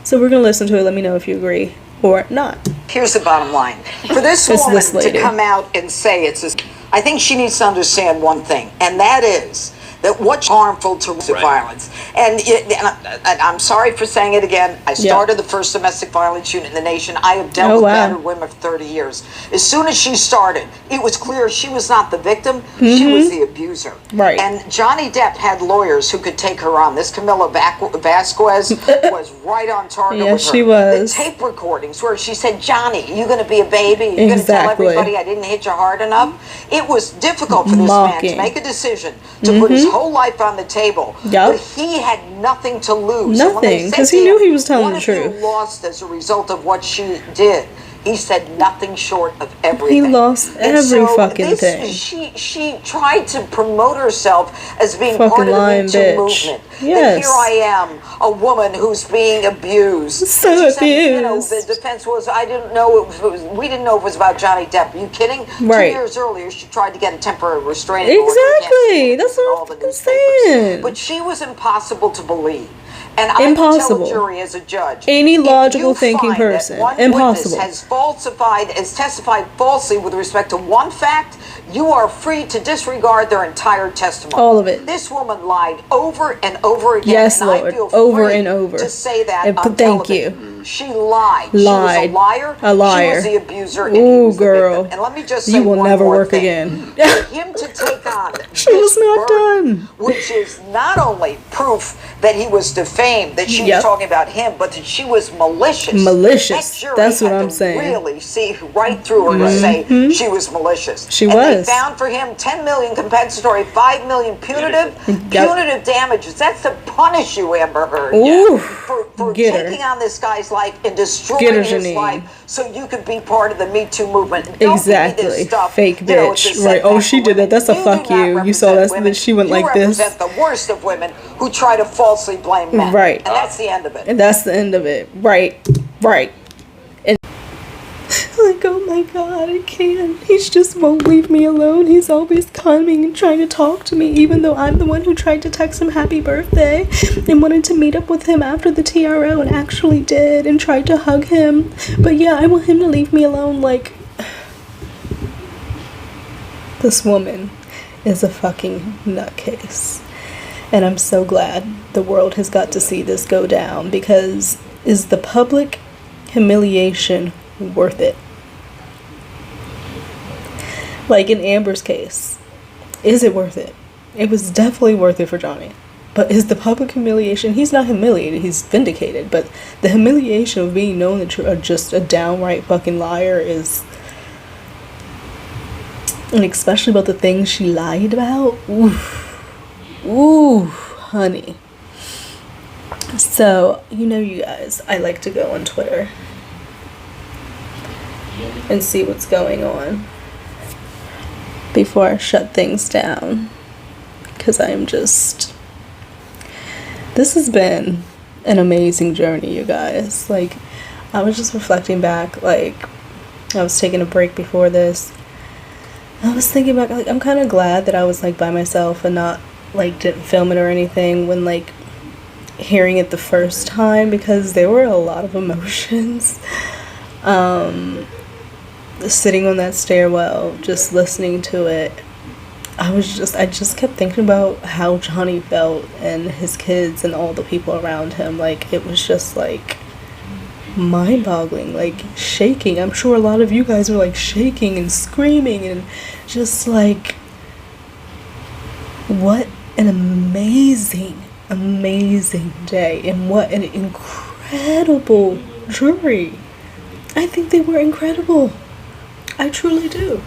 So we're gonna listen to it. Let me know if you agree or not. Here's the bottom line. For this woman to come out and say it's this, I think she needs to understand one thing, and that is that what's harmful to violence. And I'm sorry for saying it again. I started the first domestic violence unit in the nation. I have dealt with battered women for 30 years. As soon as she started, it was clear she was not the victim. She was the abuser. Right. And Johnny Depp had lawyers who could take her on. This Camila Vasquez was right on target with her. She was. The tape recordings where she said, Johnny, you going to be a baby? You're going to tell everybody I didn't hit you hard enough? It was difficult for this man to make a decision to put his whole life on the table, but he had nothing to lose. Nothing, because he knew he was telling the truth. He lost as a result of what she did. He said nothing short of everything. He lost every fucking thing. She tried to promote herself as being part of the Me Too movement. Yes. And here I am, a woman who's being abused. So abused. You know, the defense was, we didn't know it was about Johnny Depp. Are you kidding? Right. 2 years earlier, she tried to get a temporary restraining order. Exactly. That's what I'm saying. But she was impossible to believe. And I impossible. Tell a jury as a judge, any logical thinking person, impossible. Has testified falsely with respect to one fact, you are free to disregard their entire testimony. All of it. This woman lied over and over again. Yes, and Lord. I feel over and over. To say that on thank television. you. She lied. She was a liar. A liar. She was the abuser. And ooh, he was girl. The victim. And let me just say you will one never more work thing. again. For him to take on she was not done. Which is not only proof that he was defamed, that she was talking about him, but that she was malicious. Malicious. That's what I'm saying. Really see right through her to say she was malicious. She and was. They found for him 10 million compensatory, 5 million punitive. Punitive damages. That's to punish you, Amber Heard. Ooh, for taking on this guy's life and destroying his life so you could be part of the Me Too movement. Don't exactly. Give me this stuff, fake bitch. Right. Oh, she did that. That's a fuck you. You saw that. Women. She went like this. You represent the worst of women who try to falsely blame men. Right. And that's the end of it. And that's the end of it. Right. Like, oh my god, I can't. He just won't leave me alone. He's always coming and trying to talk to me, even though I'm the one who tried to text him happy birthday and wanted to meet up with him after the TRO and actually did and tried to hug him. But yeah, I want him to leave me alone. Like, this woman is a fucking nutcase. And I'm so glad the world has got to see this go down, because is the public humiliation worth it? Like in Amber's case, is it worth it? It was definitely worth it for Johnny. But is the public humiliation, he's not humiliated, he's vindicated, but the humiliation of being known that you're just a downright fucking liar is, and especially about the things she lied about, ooh, honey. So, you know, you guys, I like to go on Twitter and see what's going on before I shut things down, because I am just, this has been an amazing journey, you guys. Like, I was just reflecting back, like, I was taking a break before this. I was thinking back, like, I'm kind of glad that I was, like, by myself and not, like, didn't film it or anything when, like, hearing it the first time, because there were a lot of emotions. Sitting on that stairwell, just listening to it, I just kept thinking about how Johnny felt and his kids and all the people around him. Like, it was just, like, mind-boggling, like, shaking. I'm sure a lot of you guys were, like, shaking and screaming and just, like, what an amazing day, and what an incredible jury. I think they were incredible. I truly do.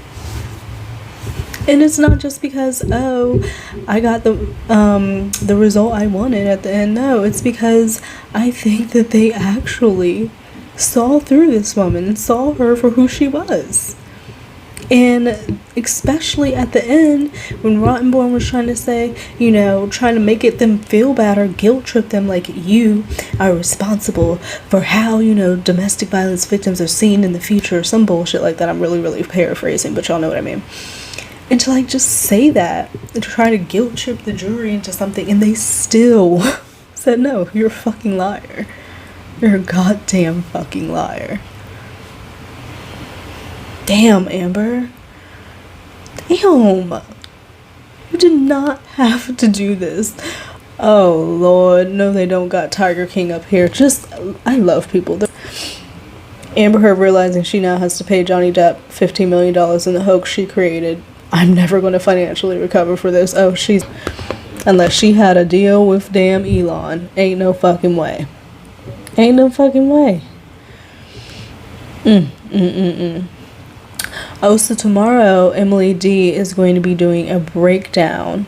And it's not just because, oh, I got the result I wanted at the end. No, it's because I think that they actually saw through this woman and saw her for who she was. And especially at the end, when Rottenborn was trying to say, you know, trying to make it them feel bad or guilt trip them, like, you are responsible for how, you know, domestic violence victims are seen in the future, or some bullshit like that. I'm really paraphrasing, but y'all know what I mean. And to, like, just say that, and to try to guilt trip the jury into something, and they still said, no, you're a fucking liar. You're a goddamn fucking liar. Damn, Amber. Damn. You did not have to do this. Oh, Lord. No, they don't got Tiger King up here. Just, I love people. Amber Heard realizing she now has to pay Johnny Depp $15 million in the hoax she created. I'm never going to financially recover for this. Oh, unless she had a deal with damn Elon. Ain't no fucking way. Ain't no fucking way. Oh, so tomorrow, Emily D is going to be doing a breakdown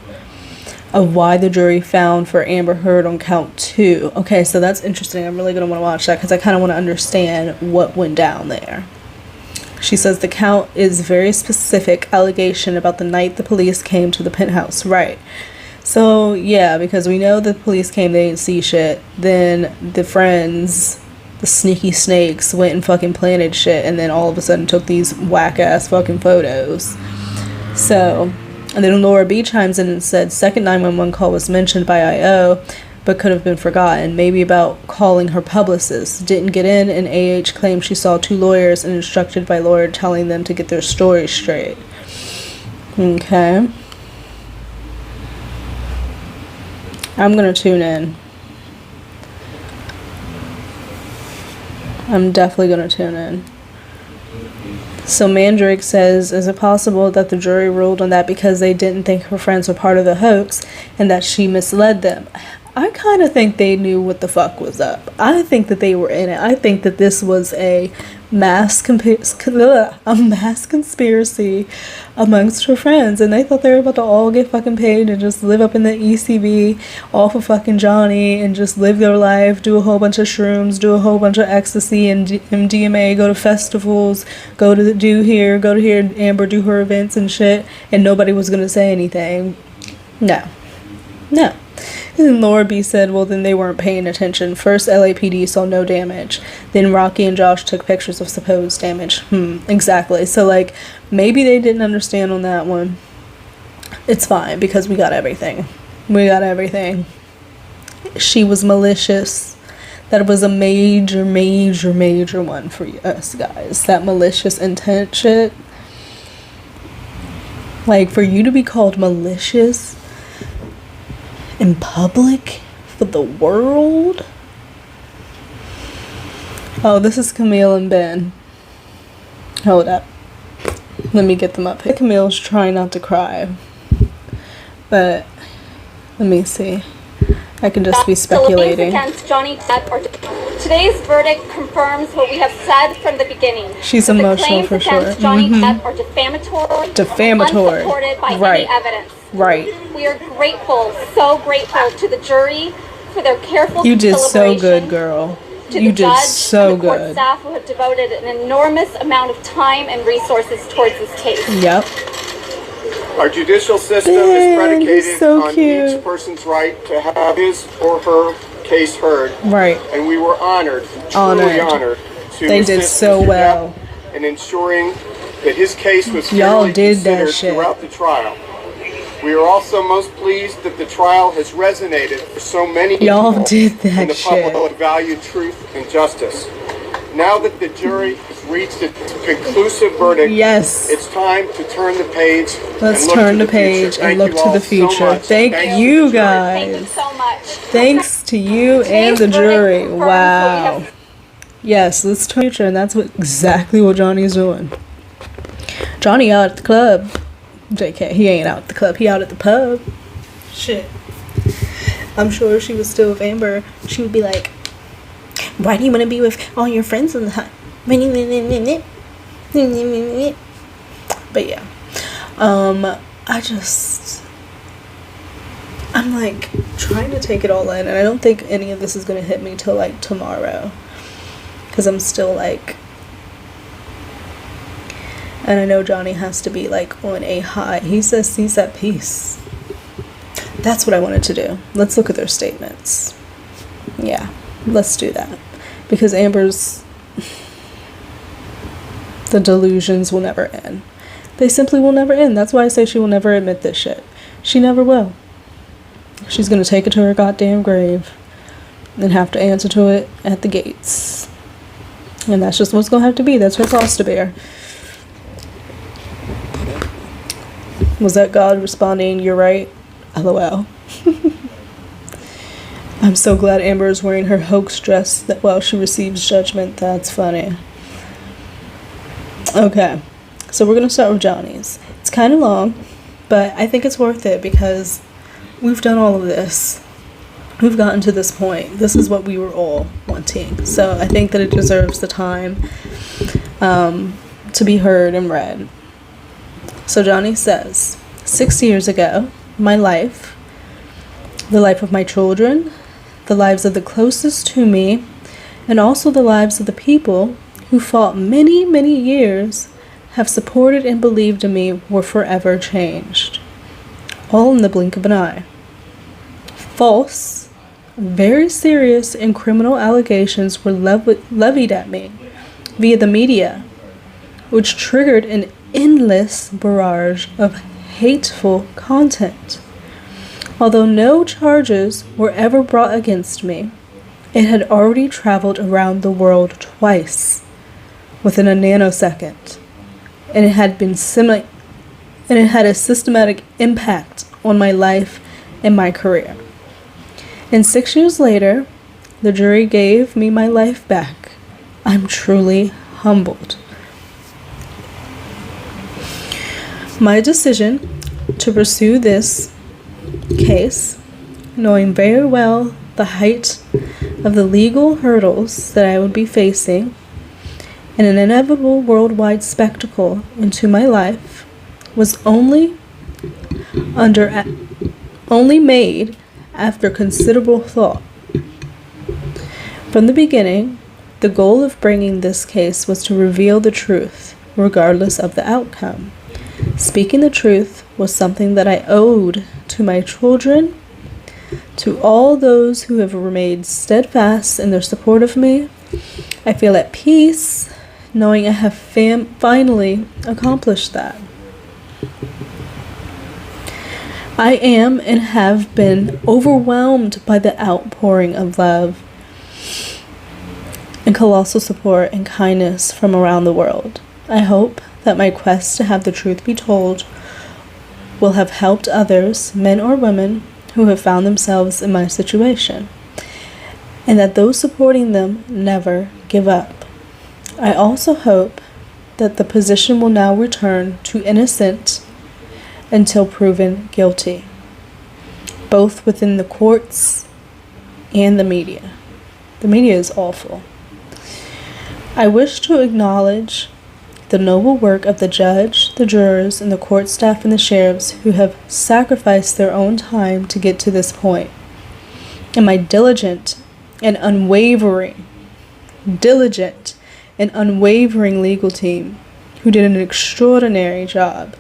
of why the jury found for Amber Heard on count 2. Okay, so that's interesting. I'm really going to want to watch that, because I kind of want to understand what went down there. She says the count is very specific allegation about the night the police came to the penthouse. Right. So, yeah, because we know the police came, they didn't see shit. Then the friends, the sneaky snakes, went and fucking planted shit, and then all of a sudden took these whack-ass fucking photos. So, and then Laura B chimes in and said, second 911 call was mentioned by I.O., but could have been forgotten. Maybe about calling her publicist. Didn't get in, and AH claimed she saw 2 lawyers and instructed by lawyer telling them to get their story straight. Okay. I'm gonna tune in. I'm definitely gonna tune in. So Mandrake says, is it possible that the jury ruled on that because they didn't think her friends were part of the hoax and that she misled them? I kind of think they knew what the fuck was up. I think that they were in it. I think that this was a mass conspiracy amongst her friends, and they thought they were about to all get fucking paid and just live up in the ECB off of fucking Johnny and just live their life, do a whole bunch of shrooms, do a whole bunch of ecstasy and MDMA, go to festivals, go to here, Amber do her events and shit, and nobody was gonna say anything. No. And Laura B said, well, then they weren't paying attention. First, LAPD saw no damage. Then Rocky and Josh took pictures of supposed damage. Exactly. So, like, maybe they didn't understand on that one. It's fine, because we got everything. We got everything. She was malicious. That was a major, major, major one for us, guys. That malicious intent shit. Like, for you to be called malicious in public for the world. Oh, this is Camille and Ben. Hold up. Let me get them up here. Camille's trying not to cry. But, let me see. I can just be speculating. Against Johnny Depp or today's verdict confirms what we have said from the beginning. She's emotional for sure. The claims against Johnny Depp are defamatory, unsupported by any evidence. Right. We are grateful, so grateful to the jury for their careful You did so good, girl. You did so good. Court staff who have devoted an enormous amount of time and resources towards this case. Yep. Our judicial system is predicated on each person's right to have his or her case heard. Right. And we were honored, truly honored, to they did so well in ensuring that his case was y'all fairly did that considered shit throughout the trial. We are also most pleased that the trial has resonated for so many y'all people did that and the shit. public value truth and justice. Now that the jury has reached its conclusive verdict, yes, it's time to turn the page. Let's turn the page and look to the future. Thank you guys. Thank you so much. Thanks to you and the jury. Wow. Yes, let's turn the future, and that's exactly what Johnny's doing. Johnny out at the club. JK, he ain't out at the club. He out at the pub. Shit. I'm sure if she was still with Amber, she would be like, why do you want to be with all your friends in the hut? But yeah. I'm like trying to take it all in, and I don't think any of this is going to hit me till like tomorrow. Because I'm still like, and I know Johnny has to be like on a high. He says he's at peace. That's what I wanted to do. Let's look at their statements. Yeah, let's do that. Because Amber's, the delusions will never end. They simply will never end. That's why I say she will never admit this shit. She never will. She's gonna take it to her goddamn grave and have to answer to it at the gates. And that's just what's gonna have to be. That's her cross to bear. Was that God responding, "You're right"? LOL. I'm so glad Amber is wearing her hoax dress that while she receives judgment. That's funny. Okay, so we're gonna start with Johnny's. It's kind of long, but I think it's worth it because we've done all of this. We've gotten to this point. This is what we were all wanting. So I think that it deserves the time to be heard and read. So Johnny says, 6 years ago, my life, the life of my children, the lives of the closest to me, and also the lives of the people who fought many, many years, have supported and believed in me, were forever changed. All in the blink of an eye. False, very serious and criminal allegations were levied at me via the media, which triggered an endless barrage of hateful content. Although no charges were ever brought against me, it had already traveled around the world twice within a nanosecond, and it had a systematic impact on my life and my career. And 6 years later, the jury gave me my life back. I'm truly humbled. My decision to pursue this case, knowing very well the height of the legal hurdles that I would be facing, and an inevitable worldwide spectacle into my life, was only made after considerable thought. From the beginning, the goal of bringing this case was to reveal the truth, regardless of the outcome. Speaking the truth was something that I owed to my children, To all those who have remained steadfast in their support of me, I feel at peace knowing I have finally accomplished that. I am and have been overwhelmed by the outpouring of love and colossal support and kindness from around the world. I hope that my quest to have the truth be told will have helped others, men or women, who have found themselves in my situation, and that those supporting them never give up. I also hope that the position will now return to innocent until proven guilty, both within the courts and the media. The media is awful. I wish to acknowledge the noble work of the judge, the jurors, and the court staff and the sheriffs who have sacrificed their own time to get to this point, and my diligent and unwavering legal team who did an extraordinary job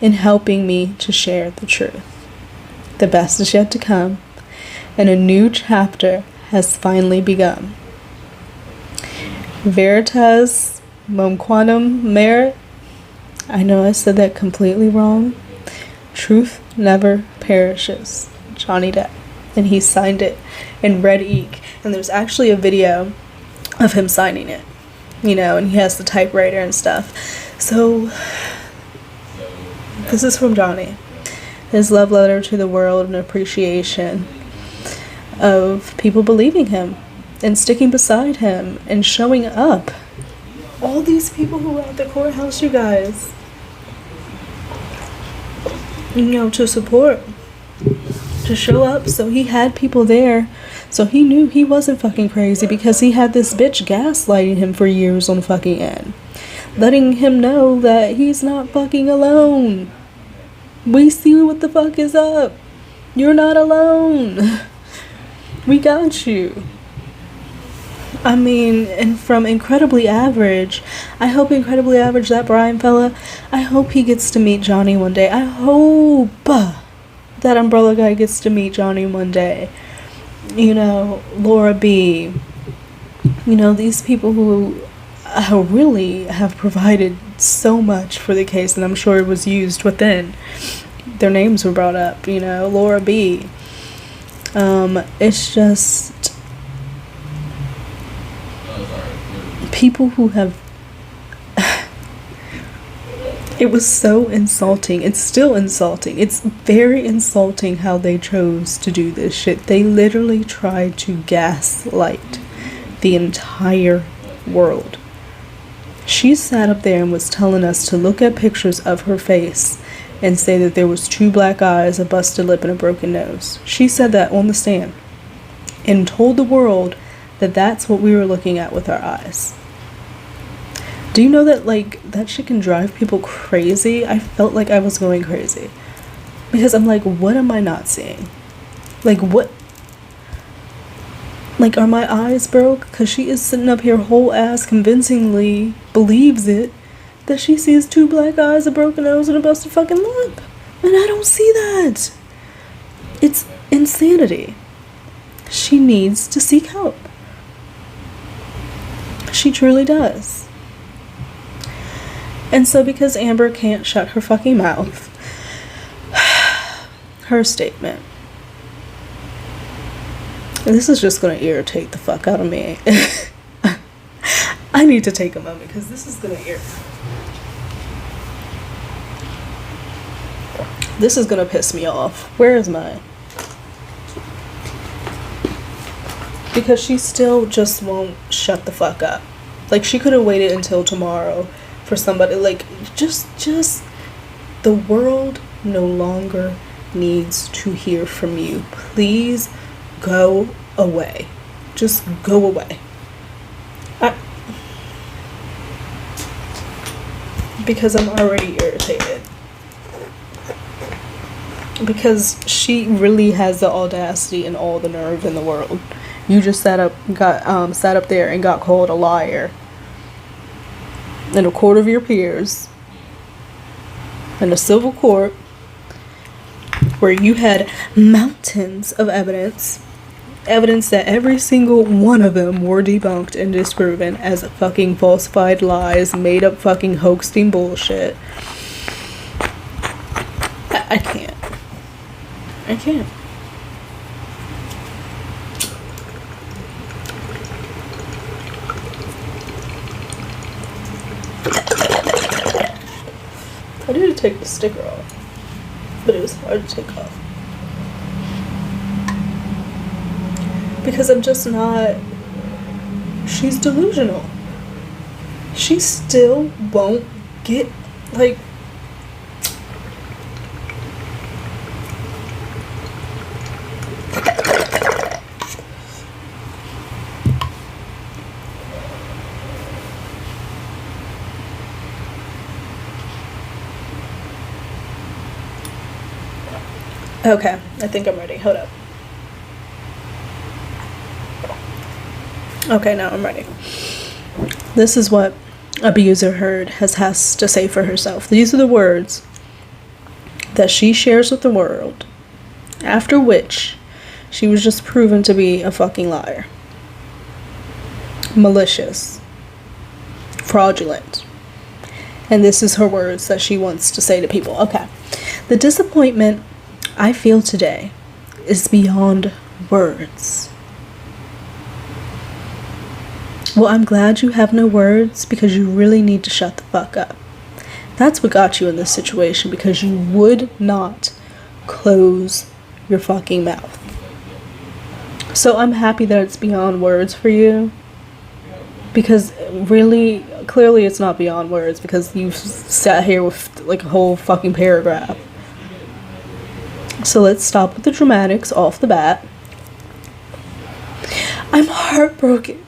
in helping me to share the truth. The best is yet to come, and a new chapter has finally begun. Veritas Momquantum Merit. I know I said that completely wrong. Truth never perishes. Johnny Depp. And he signed it in red ink. And there's actually a video of him signing it. You know, and he has the typewriter and stuff. So, this is from Johnny. His love letter to the world and appreciation of people believing him and sticking beside him and showing up. All these people who were at the courthouse, you guys, you know, to support, to show up. So he had people there, so he knew he wasn't fucking crazy, because he had this bitch gaslighting him for years on fucking end, letting him know that he's not fucking alone. We see what the fuck is up. You're not alone. We got you. I mean, and from Incredibly Average, I hope Incredibly Average, that Brian fella, I hope he gets to meet Johnny one day. I hope that Umbrella guy gets to meet Johnny one day. You know, Laura B. You know, these people who really have provided so much for the case, and I'm sure it was used within. Their names were brought up, you know, Laura B. It's just people who have it was so insulting. It's still insulting. It's very insulting how they chose to do this shit. They literally tried to gaslight the entire world. She sat up there and was telling us to look at pictures of her face and say that there was 2 black eyes, a busted lip, and a broken nose. She said that on the stand and told the world that that's what we were looking at with our eyes. Do you know that, like, that shit can drive people crazy? I felt like I was going crazy. Because I'm like, what am I not seeing? Like, what? Like, are my eyes broke? Because she is sitting up here whole ass convincingly believes it, that she sees 2 black eyes, a broken nose, and a busted fucking lip. And I don't see that. It's insanity. She needs to seek help. She truly does. And so because Amber can't shut her fucking mouth, her statement, and this is just going to irritate the fuck out of me. I need to take a moment because this is going to irritate. This is going to piss me off. Where is mine? Because she still just won't shut the fuck up. Like, she could have waited until tomorrow for somebody, like, just the world no longer needs to hear from you. Please go away. Just go away. Because I'm already irritated. Because she really has the audacity and all the nerve in the world. You just sat up there and got called a liar in a court of your peers, in a civil court, where you had mountains of evidence that every single one of them were debunked and disproven as fucking falsified lies, made up fucking hoaxing bullshit. I can't. I can't. I need to take the sticker off, but it was hard to take off. Because I'm just not... She's delusional. She still won't get, like... Okay, I think I'm ready. Hold up. Okay, now I'm ready. This is what Abuser Heard has to say for herself. These are the words that she shares with the world, after which she was just proven to be a fucking liar. Malicious. Fraudulent. And this is her words that she wants to say to people. Okay. The disappointment I feel today is beyond words. Well, I'm glad you have no words, because you really need to shut the fuck up. That's what got you in this situation, because you would not close your fucking mouth. So I'm happy that it's beyond words for you, because really, clearly it's not beyond words, because you've sat here with like a whole fucking paragraph. So let's stop with the dramatics off the bat. I'm heartbroken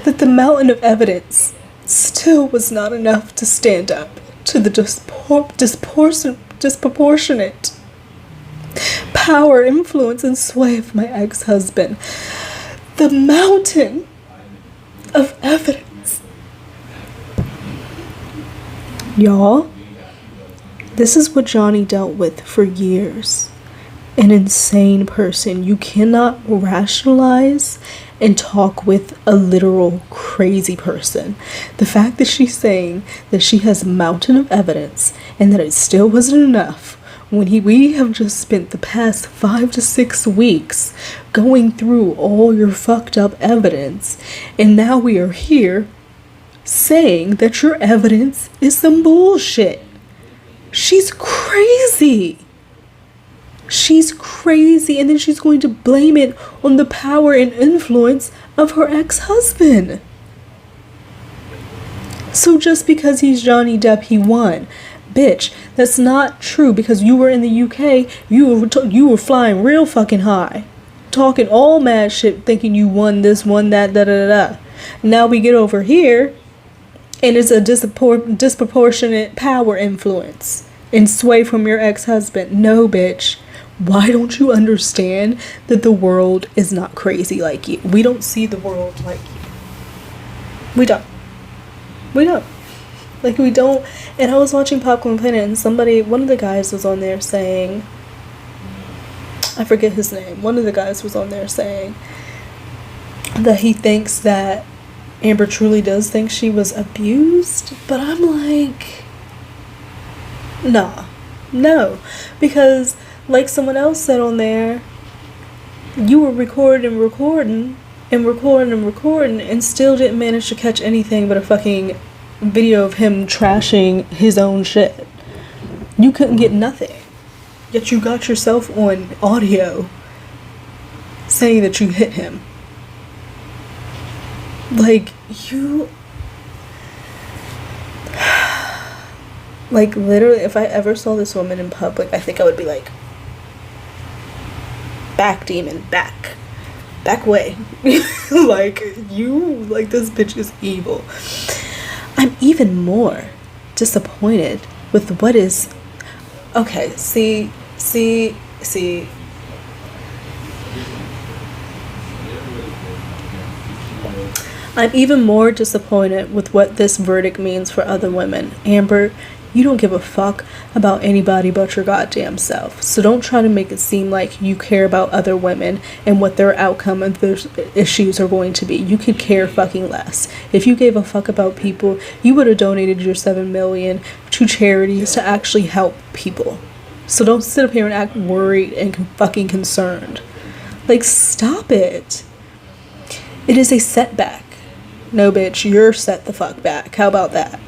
that the mountain of evidence still was not enough to stand up to the disproportionate power, influence, and sway of my ex-husband. The mountain of evidence. Y'all, this is what Johnny dealt with for years. An insane person. You cannot rationalize and talk with a literal crazy person. The fact that she's saying that she has a mountain of evidence and that it still wasn't enough, when we have just spent the past 5 to 6 weeks going through all your fucked up evidence, and now we are here saying that your evidence is some bullshit. She's crazy. She's crazy, and then she's going to blame it on the power and influence of her ex-husband. So just because he's Johnny Depp, he won. Bitch, that's not true, because you were in the UK, you were flying real fucking high. Talking all mad shit, thinking you won this, won that, da-da-da-da. Now we get over here, and it's a disproportionate power influence and sway from your ex-husband. No, bitch. Why don't you understand that the world is not crazy like you? We don't see the world like you. We don't. Like, we don't. And I was watching Popcorn Planet, and one of the guys was on there saying, I forget his name. One of the guys was on there saying that he thinks that Amber truly does think she was abused. But I'm like, nah. No. Because, like someone else said on there, you were recording and still didn't manage to catch anything but a fucking video of him trashing his own shit. You couldn't get nothing. Yet you got yourself on audio saying that you hit him. Like, you... Like, literally, if I ever saw this woman in public, I think I would be like, back, demon, back way. Like, this bitch is evil. I'm even more disappointed with what is... Okay, see. I'm even more disappointed with what this verdict means for other women. Amber, You don't give a fuck about anybody but your goddamn self. So don't try to make it seem like you care about other women and what their outcome and their issues are going to be. You could care fucking less. If you gave a fuck about people, you would have donated your $7 million to charities to actually help people. So don't sit up here and act worried and fucking concerned. Like, stop it. It is a setback. No, bitch, you're set the fuck back. How about that?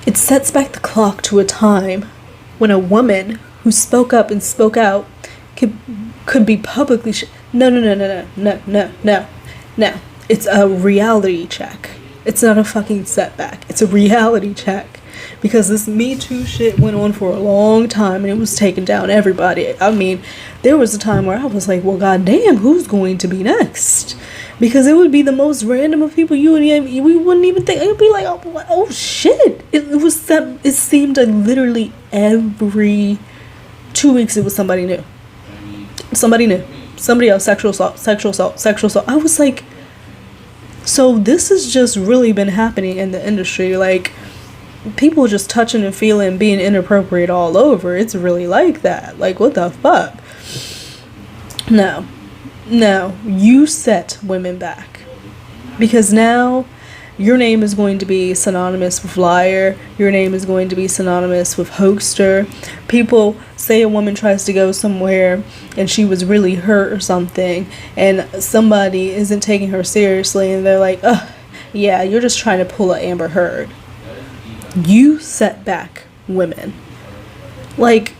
It sets back the clock to a time when a woman who spoke up and spoke out could be publicly No. It's a reality check. It's not a fucking setback. It's a reality check. Because this Me Too shit went on for a long time and it was taking down everybody. I mean, there was a time where I was like, well, goddamn, who's going to be next? Because it would be the most random of people we wouldn't even think. It would be like, oh shit. It seemed like literally every 2 weeks it was somebody new. Somebody new. Somebody else, sexual assault. I was like, so this has just really been happening in the industry. Like, people just touching and feeling, being inappropriate all over. It's really like that. Like, what the fuck? No, you set women back. Because now your name is going to be synonymous with liar. Your name is going to be synonymous with hoaxer. People say a woman tries to go somewhere and she was really hurt or something, and somebody isn't taking her seriously, and they're like, yeah, you're just trying to pull an Amber Heard. You set back women. Like,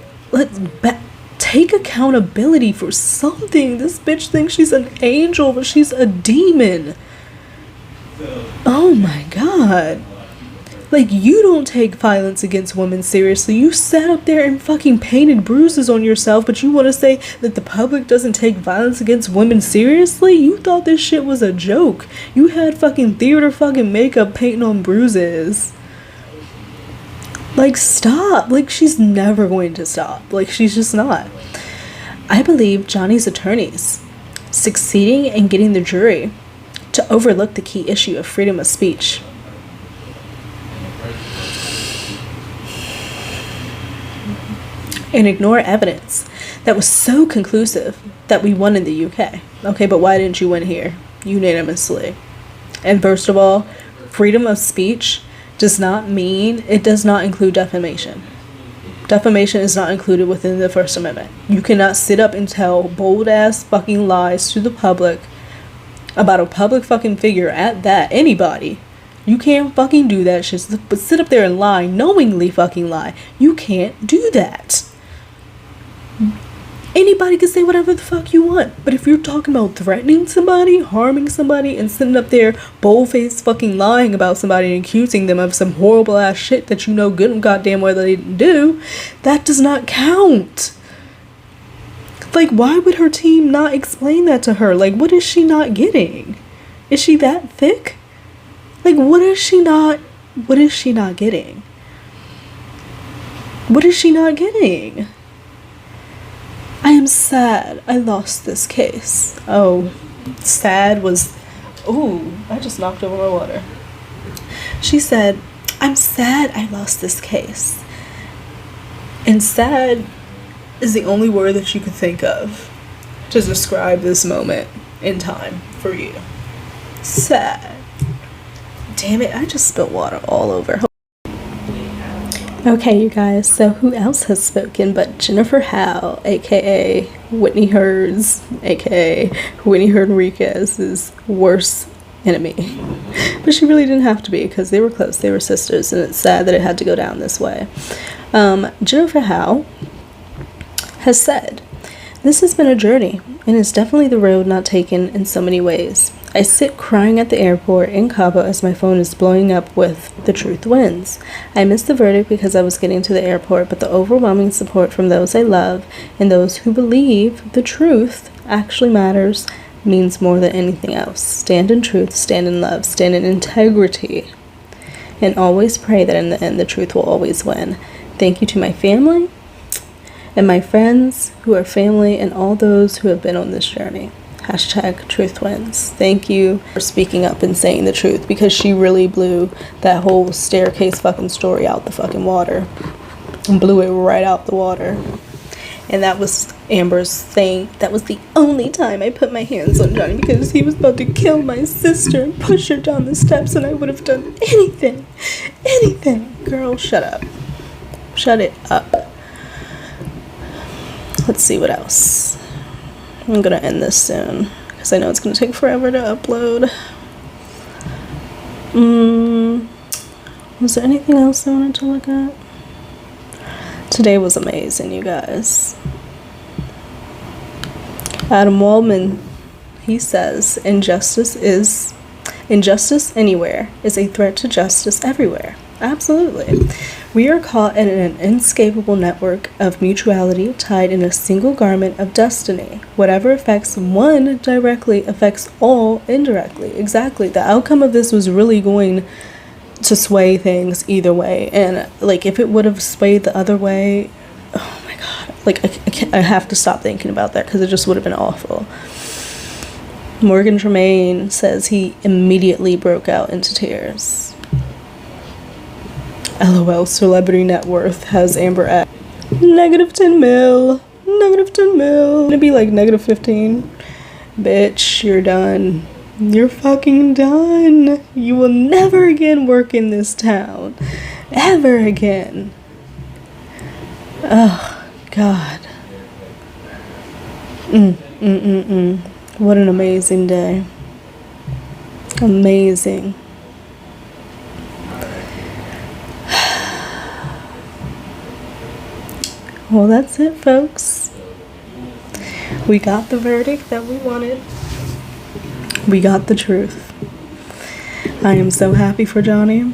take accountability for something. This bitch thinks she's an angel, but she's a demon. Oh my god. Like, you don't take violence against women seriously. You sat up there and fucking painted bruises on yourself, but you want to say that the public doesn't take violence against women seriously? You thought this shit was a joke. You had fucking theater fucking makeup painting on bruises. Like, stop. Like, she's never going to stop. Like, she's just not. I believe Johnny's attorneys succeeding in getting the jury to overlook the key issue of freedom of speech. And ignore evidence that was so conclusive that we won in the UK. Okay, but why didn't you win here? Unanimously. And first of all, freedom of speech does not include defamation. Defamation is not included within the First Amendment. You cannot sit up and tell bold ass fucking lies to the public about a public fucking figure at that. Anybody. You can't fucking do that shit. But sit up there and lie, knowingly fucking lie. You can't do that. Anybody can say whatever the fuck you want, but if you're talking about threatening somebody, harming somebody, and sitting up there bold-faced fucking lying about somebody and accusing them of some horrible ass shit that you know good and goddamn well they didn't do, that does not count. Like, why would her team not explain that to her? Like, what is she not getting? Is she that thick? Like, what is she not getting? What is she not getting? I am sad I lost this case. Oh, sad was... Ooh, I just knocked over my water. She said, I'm sad I lost this case. And sad is the only word that you could think of to describe this moment in time for you. Sad. Damn it, I just spilled water all over. Okay, you guys, so who else has spoken but Jennifer Howe, aka Whitney Hurd's, aka Whitney Hurd Enriquez's worst enemy. But she really didn't have to be, because they were close, they were sisters, and it's sad that it had to go down this way. Jennifer Howe has said, "This has been a journey, and it's definitely the road not taken in so many ways. I sit crying at the airport in Cabo as my phone is blowing up with 'The Truth Wins.' I missed the verdict because I was getting to the airport, but the overwhelming support from those I love and those who believe the truth actually matters means more than anything else. Stand in truth, stand in love, stand in integrity, and always pray that in the end the truth will always win. Thank you to my family and my friends who are family and all those who have been on this journey. Hashtag truth twins. Thank you for speaking up and saying the truth, because she really blew that whole staircase fucking story out the fucking water. And blew it right out the water. And that was Amber's thing. That was the only time I put my hands on Johnny, because he was about to kill my sister and push her down the steps, and I would have done anything. Anything. Girl, shut up. Shut it up. Let's see what else. I'm gonna end this soon, because I know it's gonna take forever to upload. Was there anything else I wanted to look at? Today was amazing, you guys. Adam Waldman, he says, injustice anywhere is a threat to justice everywhere. Absolutely. We are caught in an inescapable network of mutuality tied in a single garment of destiny. Whatever affects one directly affects all indirectly. Exactly. The outcome of this was really going to sway things either way. And like, if it would have swayed the other way, oh my god. Like, I have to stop thinking about that, because it just would have been awful. Morgan Tremaine says he immediately broke out into tears. LOL, celebrity net worth has Amber at -10 mil. -10 mil. Gonna be like -15. Bitch, you're done. You're fucking done. You will never again work in this town. Ever again. Oh, God. What an amazing day. Amazing. Well, that's it, folks. We got the verdict that we wanted. We got the truth. I am so happy for Johnny.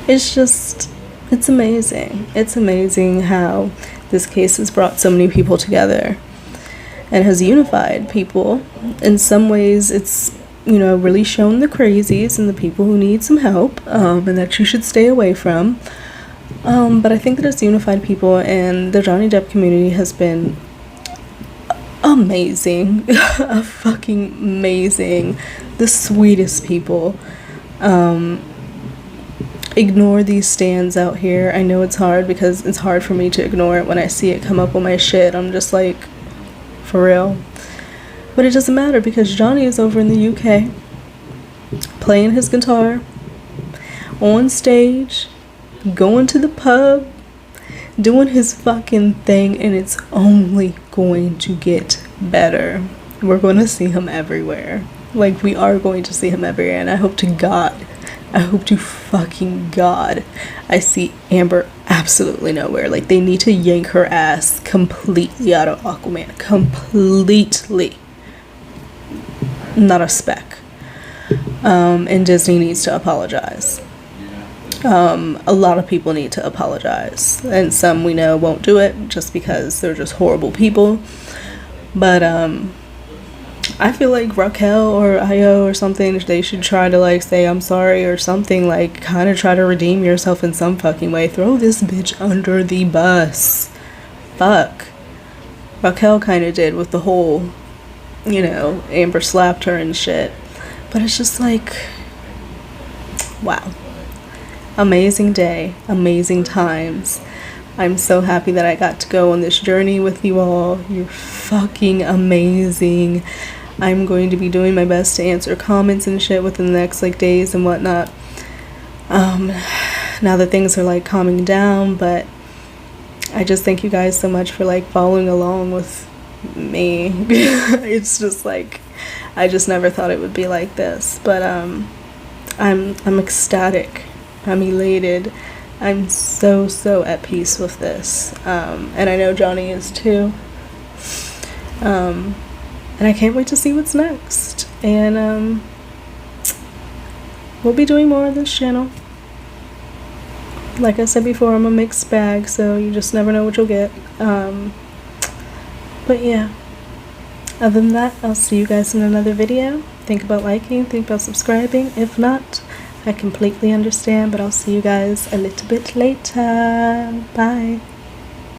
It's amazing. It's amazing how this case has brought so many people together and has unified people. In some ways, it's, you know, really shown the crazies and the people who need some help, and that you should stay away from. But I think that it's unified people, and the Johnny Depp community has been amazing. Fucking amazing. The sweetest people. Ignore these stands out here. I know it's hard, because it's hard for me to ignore it when I see it come up on my shit. I'm just like, for real. But it doesn't matter, because Johnny is over in the UK playing his guitar on stage, going to the pub, doing his fucking thing, and it's only going to get better. We're going to see him everywhere. Like, we are going to see him everywhere, and I hope to God, I hope to fucking God, I see Amber absolutely nowhere. Like, they need to yank her ass completely out of Aquaman. Completely. Not a speck. And Disney needs to apologize. A lot of people need to apologize, and some we know won't do it just because they're just horrible people. But I feel like Raquel or Io or something, they should try to like say I'm sorry or something, like kind of try to redeem yourself in some fucking way. Throw this bitch under the bus. Fuck. Raquel kind of did with the whole, you know, Amber slapped her and shit. But it's just like, wow. Amazing day, amazing times. I'm so happy that I got to go on this journey with you all. You're fucking amazing. I'm going to be doing my best to answer comments and shit within the next like days and whatnot. Now that things are like calming down, but I just thank you guys so much for like following along with me. It's just like, I just never thought it would be like this, but I'm ecstatic. I'm elated. I'm so at peace with this. And I know Johnny is too. And I can't wait to see what's next. And we'll be doing more of this channel. Like I said before, I'm a mixed bag, so you just never know what you'll get. But yeah. Other than that, I'll see you guys in another video. Think about liking, think about subscribing. If not, I completely understand, but I'll see you guys a little bit later. Bye.